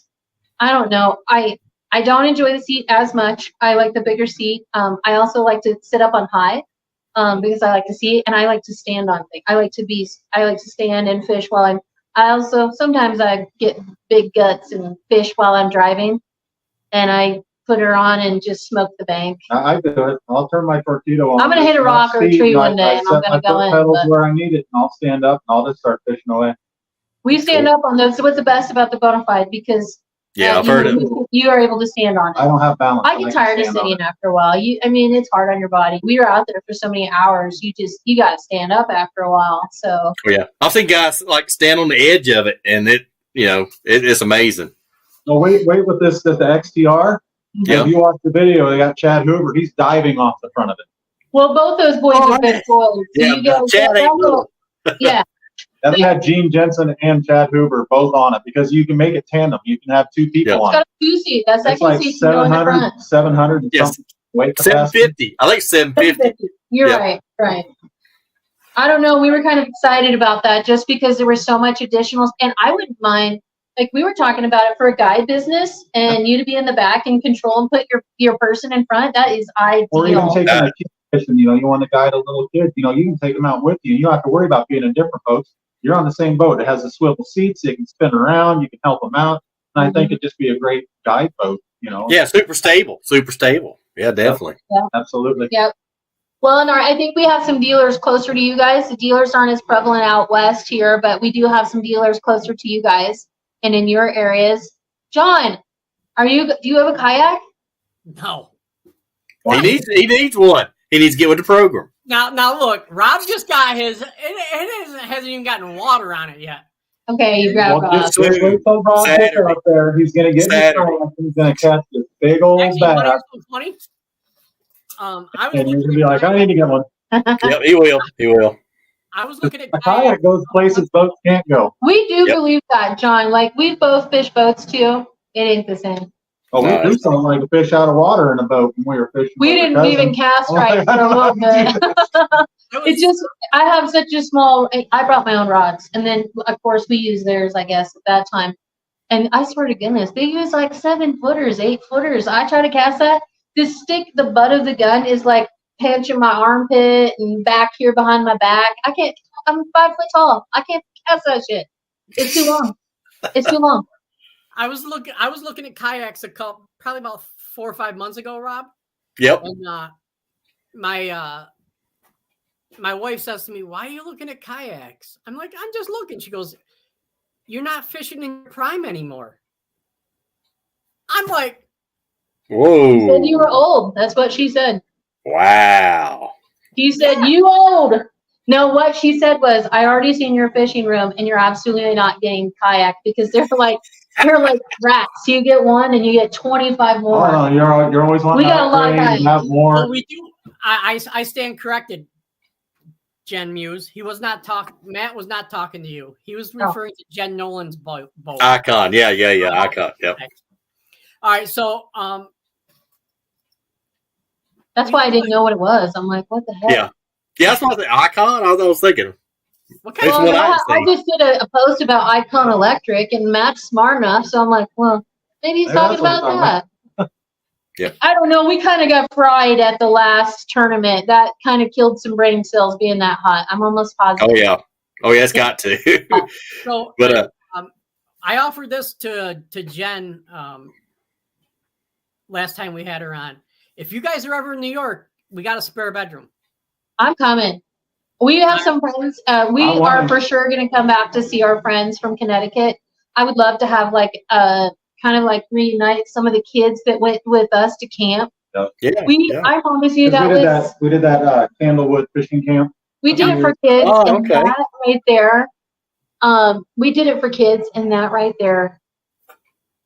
I don't know. I don't enjoy the seat as much. I like the bigger seat. I also like to sit up on high because I like to see it, and I like to stand on things. I like to stand and fish while I also sometimes I get big guts and fish while I'm driving, and I put her on and just smoke the bank. I do it. I'll turn my Torpedo on. I'm gonna hit a rock or a tree one day, and I'm gonna go in. Pedals where I need it, and I'll stand up and I'll just start fishing away. We stand up on those. So what's the best about the Bonafide? Because I've heard it. You are able to stand on it. I don't have balance. I get tired of sitting after a while. It's hard on your body. We were out there for so many hours. You got to stand up after a while. So I've seen guys like stand on the edge of it, and it's amazing. Well, wait with this at the XTR. Yeah. If you watch the video, they got Chad Hoover. He's diving off the front of it. Well, both those boys are good boys. Chad ain't little. Yeah. And they had Gene Jensen and Chad Hoover both on it because you can make it tandem. You can have 2 people on it. It's got a 2-seat. That's it's like 700 and something. 750. I think 750. You're right. I don't know. We were kind of excited about that just because there was so much additionals. And I wouldn't mind, like we were talking about it for a guide business and you to be in the back and control and put your person in front. That is ideal. Or even taking a kid fishing, you want to guide a little kid, you can take them out with you. You don't have to worry about being in different boats. You're on the same boat. It has the swivel seats. So you can spin around. You can help them out. And I think it'd just be a great guide boat, Yeah, super stable. Yeah, definitely. Yeah. Absolutely. Yep. Well, and I think we have some dealers closer to you guys. The dealers aren't as prevalent out west here, but we do have some dealers closer to you guys and in your areas. John, do you have a kayak? No. He needs one. He needs to get with the program. Now look, Rob just got his. It hasn't even gotten water on it yet. Okay, you grab Rob. Just wait till Rob gets out there. He's going to get in the he's going to catch this big old bass. Funny. And you're going to be like, I need to get one. Yep, he will. I was looking at a kayak goes places boats can't go. We do believe that, John. Like, we've both fished boats too. It ain't the same. Oh, we do something like a fish out of water in a boat when we were fishing. We didn't even cast right for a little bit. It's just, I have such a small, I brought my own rods. And then, of course, we used theirs, I guess, at that time. And I swear to goodness, they use like 7-footers, 8-footers. I try to cast that. This stick, the butt of the gun is like pinching my armpit and back here behind my back. I can't, I'm 5 foot tall. I can't cast that shit. It's too long. It's too long. I was looking at kayaks probably about 4 or 5 months ago, Rob. Yep. And my wife says to me, "Why are you looking at kayaks?" I'm like, "I'm just looking." She goes, "You're not fishing in your prime anymore." I'm like, "Whoa!" She said you were old. That's what she said. Wow. She said you old. No, what she said was, "I already seen your fishing room, and you're absolutely not getting kayak because they're like rats. You get one, and you get 25 more." Oh, you're always wanting we got a lot of to have more. Well, we do. I stand corrected, Jen Mues. He was not talking. Matt was not talking to you. He was referring to Jen Nolan's boat. Icon. Yeah. Icon. Yep. Okay. All right. So, that's why I didn't know what it was. I'm like, what the heck? Yeah. Yeah, that's what Icon. I was thinking. Okay. Well, I just did a post about Icon Electric, and Matt's smart enough, so I'm like, well, maybe he's talking about that. Yeah. I don't know. We kind of got fried at the last tournament. That kind of killed some brain cells being that hot. I'm almost positive. Oh yeah, it's got to. So, but I offered this to Jen last time we had her on. If you guys are ever in New York, we got a spare bedroom. I'm coming. We have some friends. We are for sure going to come back to see our friends from Connecticut. I would love to have kind of like reunite some of the kids that went with us to camp. I promise you we did that Candlewood fishing camp. We did it for kids. Oh, okay. And that right there. We did it for kids, and that right there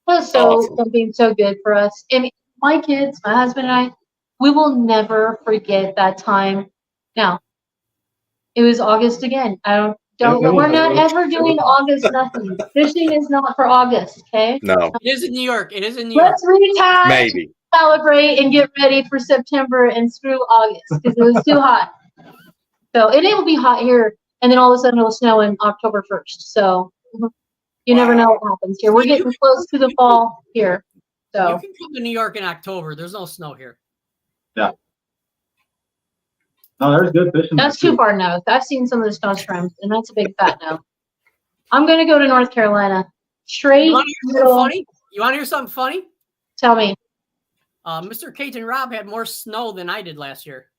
was something so good for us. And my kids, my husband and I, we will never forget that time. Now, it was August again. We're not ever doing August nothing. Fishing is not for August, okay? No. It is in New York. Let's retire, maybe celebrate, and get ready for September and screw August because it was too hot. So it will be hot here, and then all of a sudden it'll snow in October 1st. So you never know what happens here. We're getting close to the fall here. So you can come to New York in October. There's no snow here. Yeah. No, there's good fishing. That's too far north. I've seen some of the snow shrimps, and that's a big fat no. I'm gonna go to North Carolina. Straight. You want to hear something funny? You want to hear something funny? Tell me. Mr. Cajun Rob had more snow than I did last year.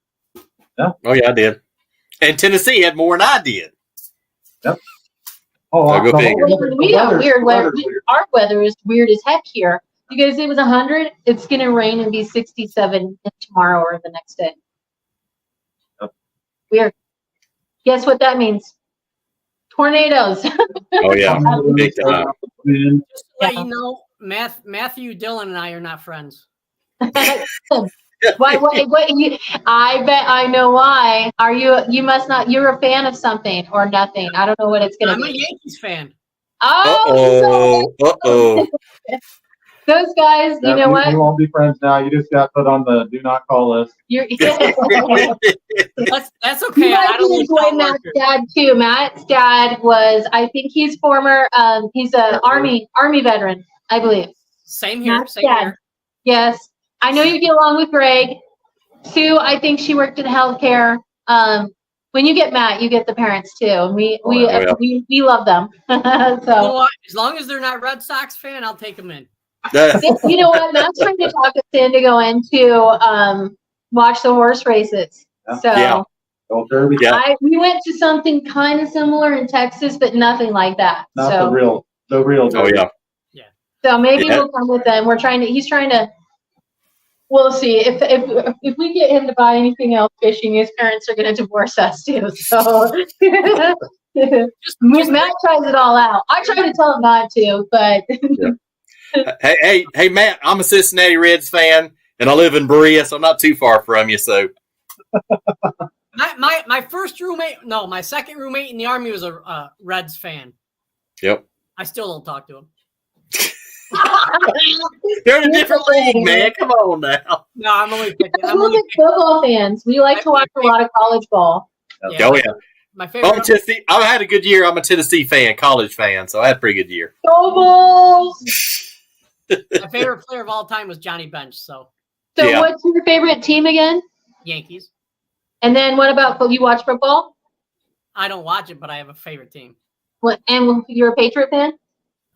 Yeah. Oh yeah, I did. And Tennessee had more than I did. Yep. We got weird weather. Our weather is weird as heck here. Because it was 100. It's gonna rain and be 67 tomorrow or the next day. Weird. Guess what that means? Tornadoes. Oh yeah, big time. Just to let you know, Matthew Dillon and I are not friends. Why? I bet I know why. Are you? You must not. You're a fan of something or nothing. I don't know what it's gonna be. I'm a Yankees fan. Uh-oh. Those guys, you know what? You won't be friends now. You just got put on the do not call list. That's okay. You might be enjoying Matt's dad too. Matt's dad was, I think he's former. He's a army veteran, I believe. Same here. Matt's dad. Yes, I know you get along with Greg. Sue, I think she worked in healthcare. when you get Matt, you get the parents too. And we love them. You know So what? As long as they're not Red Sox fan, I'll take them in. you know what? Matt's trying to talk us into going to watch the horse races. So Derby. we went to something kind of similar in Texas, but nothing like that. Not the real Derby. Oh yeah. So maybe we'll come with them. He's trying to. We'll see if we get him to buy anything else fishing, his parents are going to divorce us too. So Matt tries it all out. I try to tell him not to, but hey, Matt, I'm a Cincinnati Reds fan, and I live in Berea, so I'm not too far from you. So my second roommate in the Army was a Reds fan. Yep. I still don't talk to him. They're in a different league, man. Come on now. No, I'm only football fans. We like to watch a lot of college ball. Yeah, oh yeah. My favorite. I've had a good year. I'm a Tennessee fan, college fan, so I had a pretty good year. Go Bulls! My favorite player of all time was Johnny Bench. So what's your favorite team again? Yankees. And then what about you watch football? I don't watch it, but I have a favorite team. What? And you're a Patriot fan?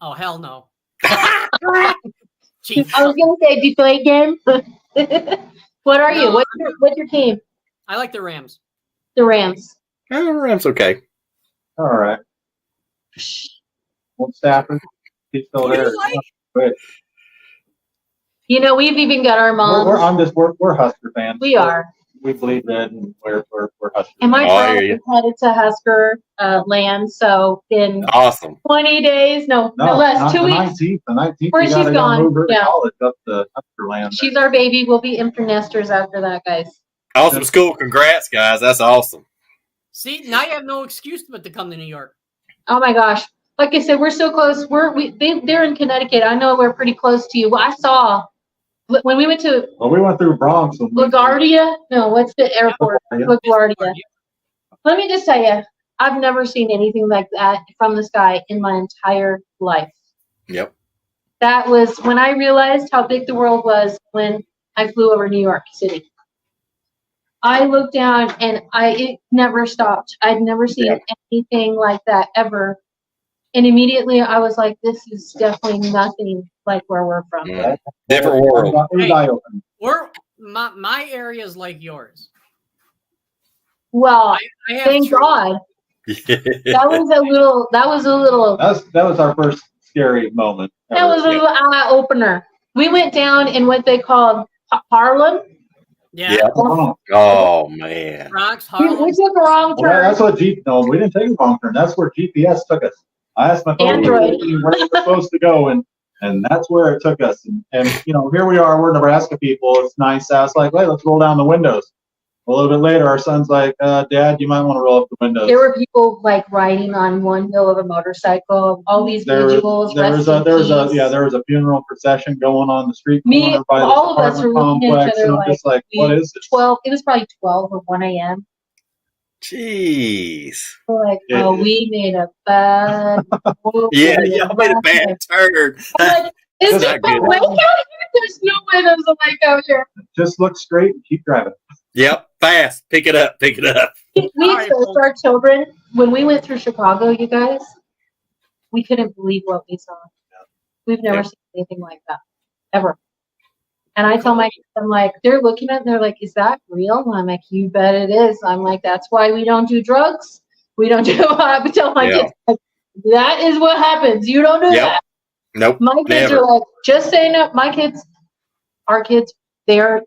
Oh hell no. Chief. I was gonna say, do you play again? What are you? What's your team? I like the Rams. The Rams. Oh, Rams, okay. All right. Old Stafford. He's still there. Good. You know, we've even got our moms. We're Husker fans. We are. We bleed red, and we're Husker. And my brother is headed to Husker land. So in awesome 20 days, no less, 2 weeks. 19th. Where she's gone. Move her college up to Husker land. She's our baby. We'll be empty nesters after that, guys. Awesome school. Congrats, guys. That's awesome. See, now you have no excuse but to come to New York. Oh my gosh. Like I said, we're so close. They're in Connecticut. I know we're pretty close to you. Well, I saw when we went to. Well, we went through Bronx. LaGuardia? No, what's the airport? LaGuardia. Let me just tell you, I've never seen anything like that from the sky in my entire life. Yep. That was when I realized how big the world was when I flew over New York City. I looked down and it never stopped. I'd never seen anything like that ever. And immediately I was like, this is definitely nothing like where we're from. Yeah. Different world. My area is like yours. Well, thank God. That was our first scary moment. That was a little eye opener. We went down in what they called Harlem. Yeah. Oh man. Bronx, Harlem. We took a wrong turn. Well, that's what we didn't take a wrong turn. That's where GPS took us. I asked my phone where we're supposed to go, and that's where it took us. And here we are. We're Nebraska people. It's nice. I was like, hey, let's roll down the windows. A little bit later, our son's like, Dad, you might want to roll up the windows. There were people like riding on one wheel of a motorcycle. All these visuals. There was a funeral procession going on the street corner by the all of us were looking at each other just like, what is this? 12. It was probably 12 or 1 a.m. Jeez. We're like, we made a bad. y'all made a bad turn. Like, is there a lake out here? There's no way there's a lake out here. Just look straight and keep driving. Yep, fast. Pick it up. We exposed our children when we went through Chicago. You guys, we couldn't believe what we saw. We've never seen anything like that ever. And I tell my kids, I'm like, they're looking at it and they're like, is that real? And I'm like, you bet it is. I'm like, that's why we don't do drugs. We don't do I tell my kids, like, that is what happens. You don't do that. Nope. My kids are like, just saying no. Our kids, they're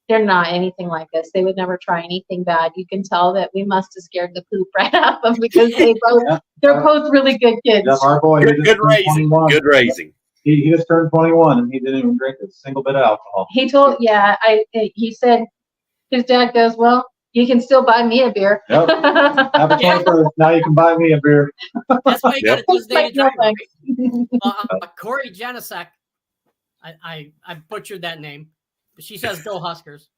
not anything like us. They would never try anything bad. You can tell that we must have scared the poop right out of them because they're both really good kids. Yeah, our boy, good raising. Good raising. He just turned 21 and he didn't even drink a single bit of alcohol. He said, his dad goes, well, you can still buy me a beer. Yep. Have a 21st. Now you can buy me a beer. That's why you got to do his day to drink. Corey Janisek, I butchered that name, but she says go Huskers.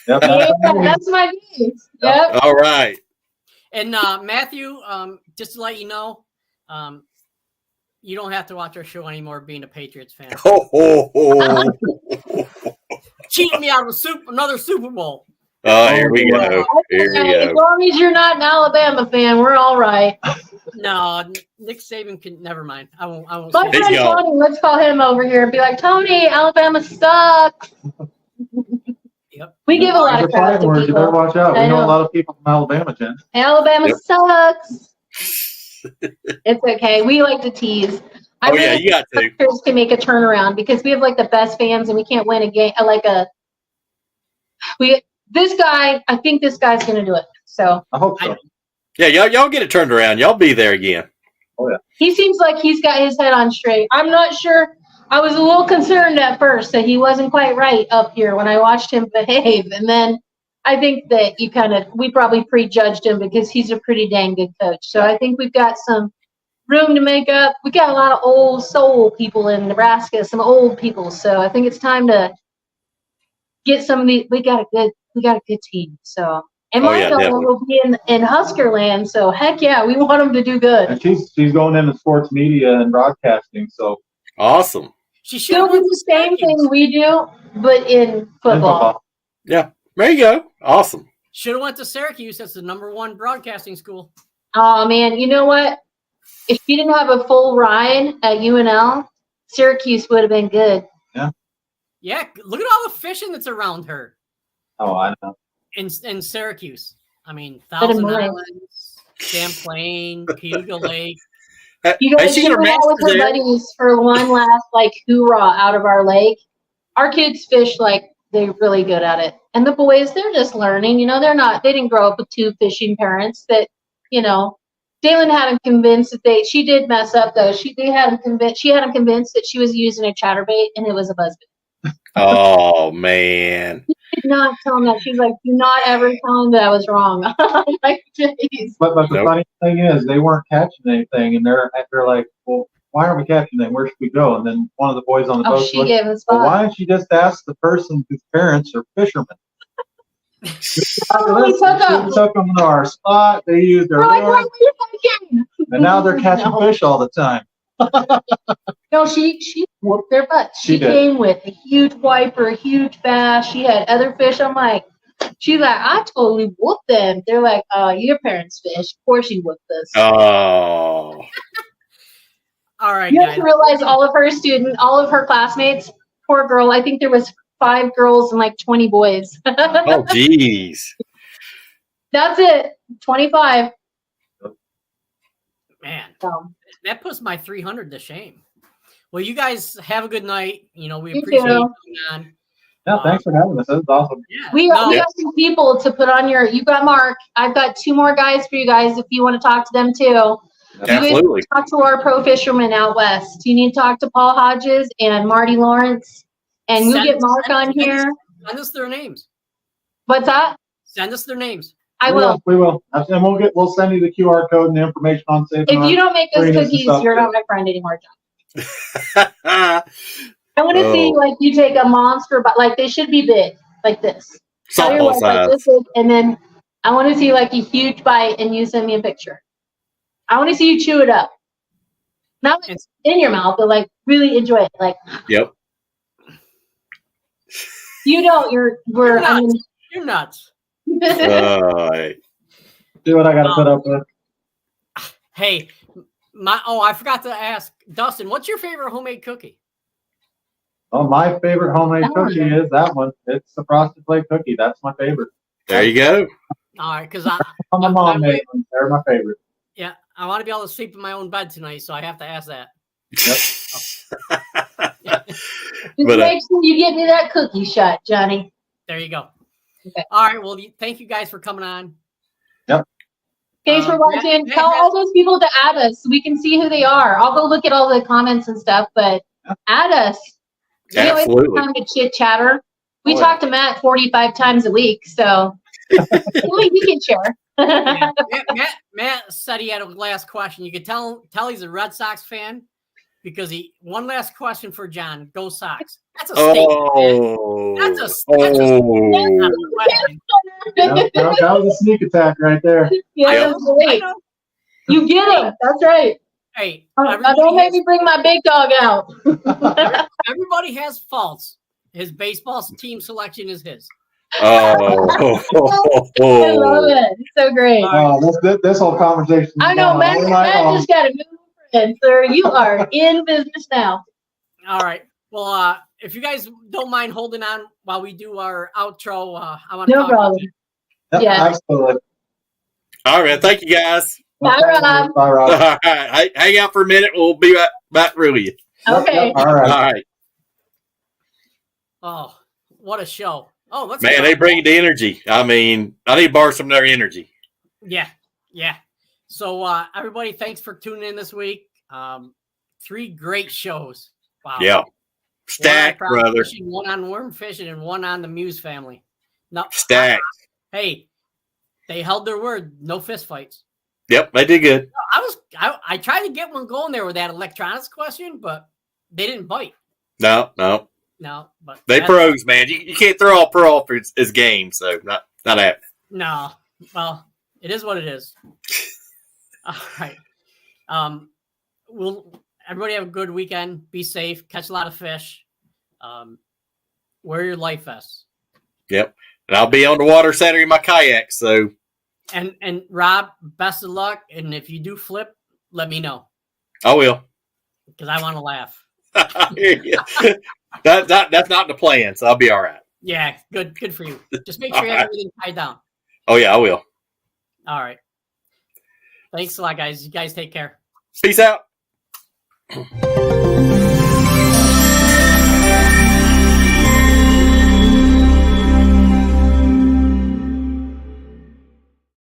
Yep. That's my name. Yep. All right. And Matthew, just to let you know, you don't have to watch our show anymore being a Patriots fan. Oh. Cheating me out of another Super Bowl. Oh, here we go. Here we As go. long as you're not an Alabama fan, we're all right. No, Nick Saban can. Never mind. I won't. My say friend that. Tony, let's call him over here and be like, Tony, Alabama sucks. Yep. We give a lot of crap to words. You better people. watch out. We I know a know. lot of people from Alabama, Jen. Alabama Yep. sucks. It's okay. We like to tease. I Oh, yeah, really you got to. think to make a turnaround because we have like the best fans and we can't win a game. This guy, I think this guy's going to do it. So I hope so. Yeah, y'all get it turned around. Y'all be there again. Oh, yeah. he seems like he's got his head on straight. I'm not sure. I was a little concerned at first that he wasn't quite right up here when I watched him behave. And then I think that we probably prejudged him because he's a pretty dang good coach. So I think we've got some room to make up. We got a lot of old soul people in Nebraska, some old people. So I think it's time to get some of the. We got a good team. So and Michael will be in Husker land. So heck yeah, we want him to do good. And she's going into sports media and broadcasting. So awesome. She should She'll do the same thing we do, but in football. Yeah, there you go. Awesome. Should have went to Syracuse. That's the #1 broadcasting school. Oh man, you know what? If she didn't have a full ride at UNL, Syracuse would have been good. Yeah. Yeah, look at all the fishing that's around her. Oh, I know. In Syracuse. I mean, But Thousand in Maine. Islands, Champlain, Cayuga Lake. You guys should go out with her buddies for one last hoorah out of our lake. Our kids fish they're really good at it. And the boys, they're just learning. They didn't grow up with 2 fishing parents that, Dalen had him convinced that she did mess up though. She had him convinced that she was using a chatterbait and it was a buzzbait. Oh man. She did not tell him that. She's like, do not ever tell him that I was wrong. I'm like, jeez. But the funny thing is, they weren't catching anything, and they're like, well, why aren't we catching them? Where should we go? And then one of the boys on the boat she gave him a spot. well, why don't you just ask the person whose parents are fishermen? He took them to our spot. They used their lure, and now they're catching fish all the time. No, she whooped their butts. She came with a huge wiper, a huge bass. She had other fish. I'm like, she's like, I totally whooped them. They're like, your parents fish. Of course you whooped us. Oh. All right, you guys. have to realize all of her classmates, poor girl, I think there was 5 girls and 20 boys. Oh, jeez. That's it. 25. Man, that puts my 300 to shame. Well, you guys have a good night. We appreciate you coming on. Yeah, thanks for having us. That's awesome. Yeah, We got some people to put on you got Mark. I've got 2 more guys for you guys if you want to talk to them too. Absolutely. You talk to our pro fishermen out west. You need to talk to Paul Hodges and Marty Lawrence. And you'll get Mark on here. Send us their names. What's that? Send us their names. I will. We will. And we'll send you the QR code and the information on safe. If you don't make us cookies, you're not my friend anymore, John. I want to see you take a monster, but they should be big, like this. Softball size. This big, and then I want to see a huge bite, and you send me a picture. I want to see you chew it up, not in your mouth, but really enjoy it. Yep. You don't. You're nuts. You're nuts. See what I got to put up with. Hey, I forgot to ask Dustin, what's your favorite homemade cookie? Oh, my favorite homemade cookie is that one. It's the frosted flake cookie. That's my favorite. There you go. All right, because my mom made them. They're my favorite. Yeah, I want to be able to sleep in my own bed tonight, so I have to ask that. Yep. Just make sure you get me that cookie shot, Johnny. There you go. Okay. All right. Well, thank you guys for coming on. Yep. Thanks for watching. Tell all those people to add us so we can see who they are. I'll go look at all the comments and stuff, but add us. Absolutely. We always have time to chit chatter. We talk to Matt 45 times a week, so we can share. Matt said he had a last question. You could tell he's a Red Sox fan because one last question for John. Go Sox. That's a statement. That's a statement. That was a sneak attack right there. Yeah, you get him. That's right. Hey, don't make me bring my big dog out. Everybody has faults. His baseball team selection is his. Oh, I love it. It's so great. This whole conversation. I know, Matt just got a new friend, sir. You are in business now. All right. Well, if you guys don't mind holding on while we do our outro, I want to No problem. Yep, Yeah. absolutely. all right. Thank you, guys. Bye, Rob. Bye, Rob. All right. Hang out for a minute. We'll be back through with you. Okay. Yep, all right. All right. Oh, what a show. Oh, let's Man, they bring the energy. I mean, I need to borrow some of their energy. Yeah. So, everybody, thanks for tuning in this week. 3 great shows. Wow. Yeah. Stack, one on trout brother. fishing, one on worm fishing, and one on the Mues family. No, Stack. Hey, they held their word. No fist fights. Yep, they did good. I tried to get one going there with that electronics question, but they didn't bite. No. But They pros, man. You can't throw all pro off his game, so not happening. No. Well, it is what it is. All right. Everybody have a good weekend. Be safe. Catch a lot of fish. Wear your life vests. Yep. And I'll be on the water Saturday in my kayak, so. And Rob, best of luck. And if you do flip, let me know. I will. Because I want to laugh. That's not the plan, so I'll be all right. Yeah, good for you. Just make sure you have everything tied down. Oh, yeah, I will. All right. Thanks a lot, guys. You guys take care. Peace out.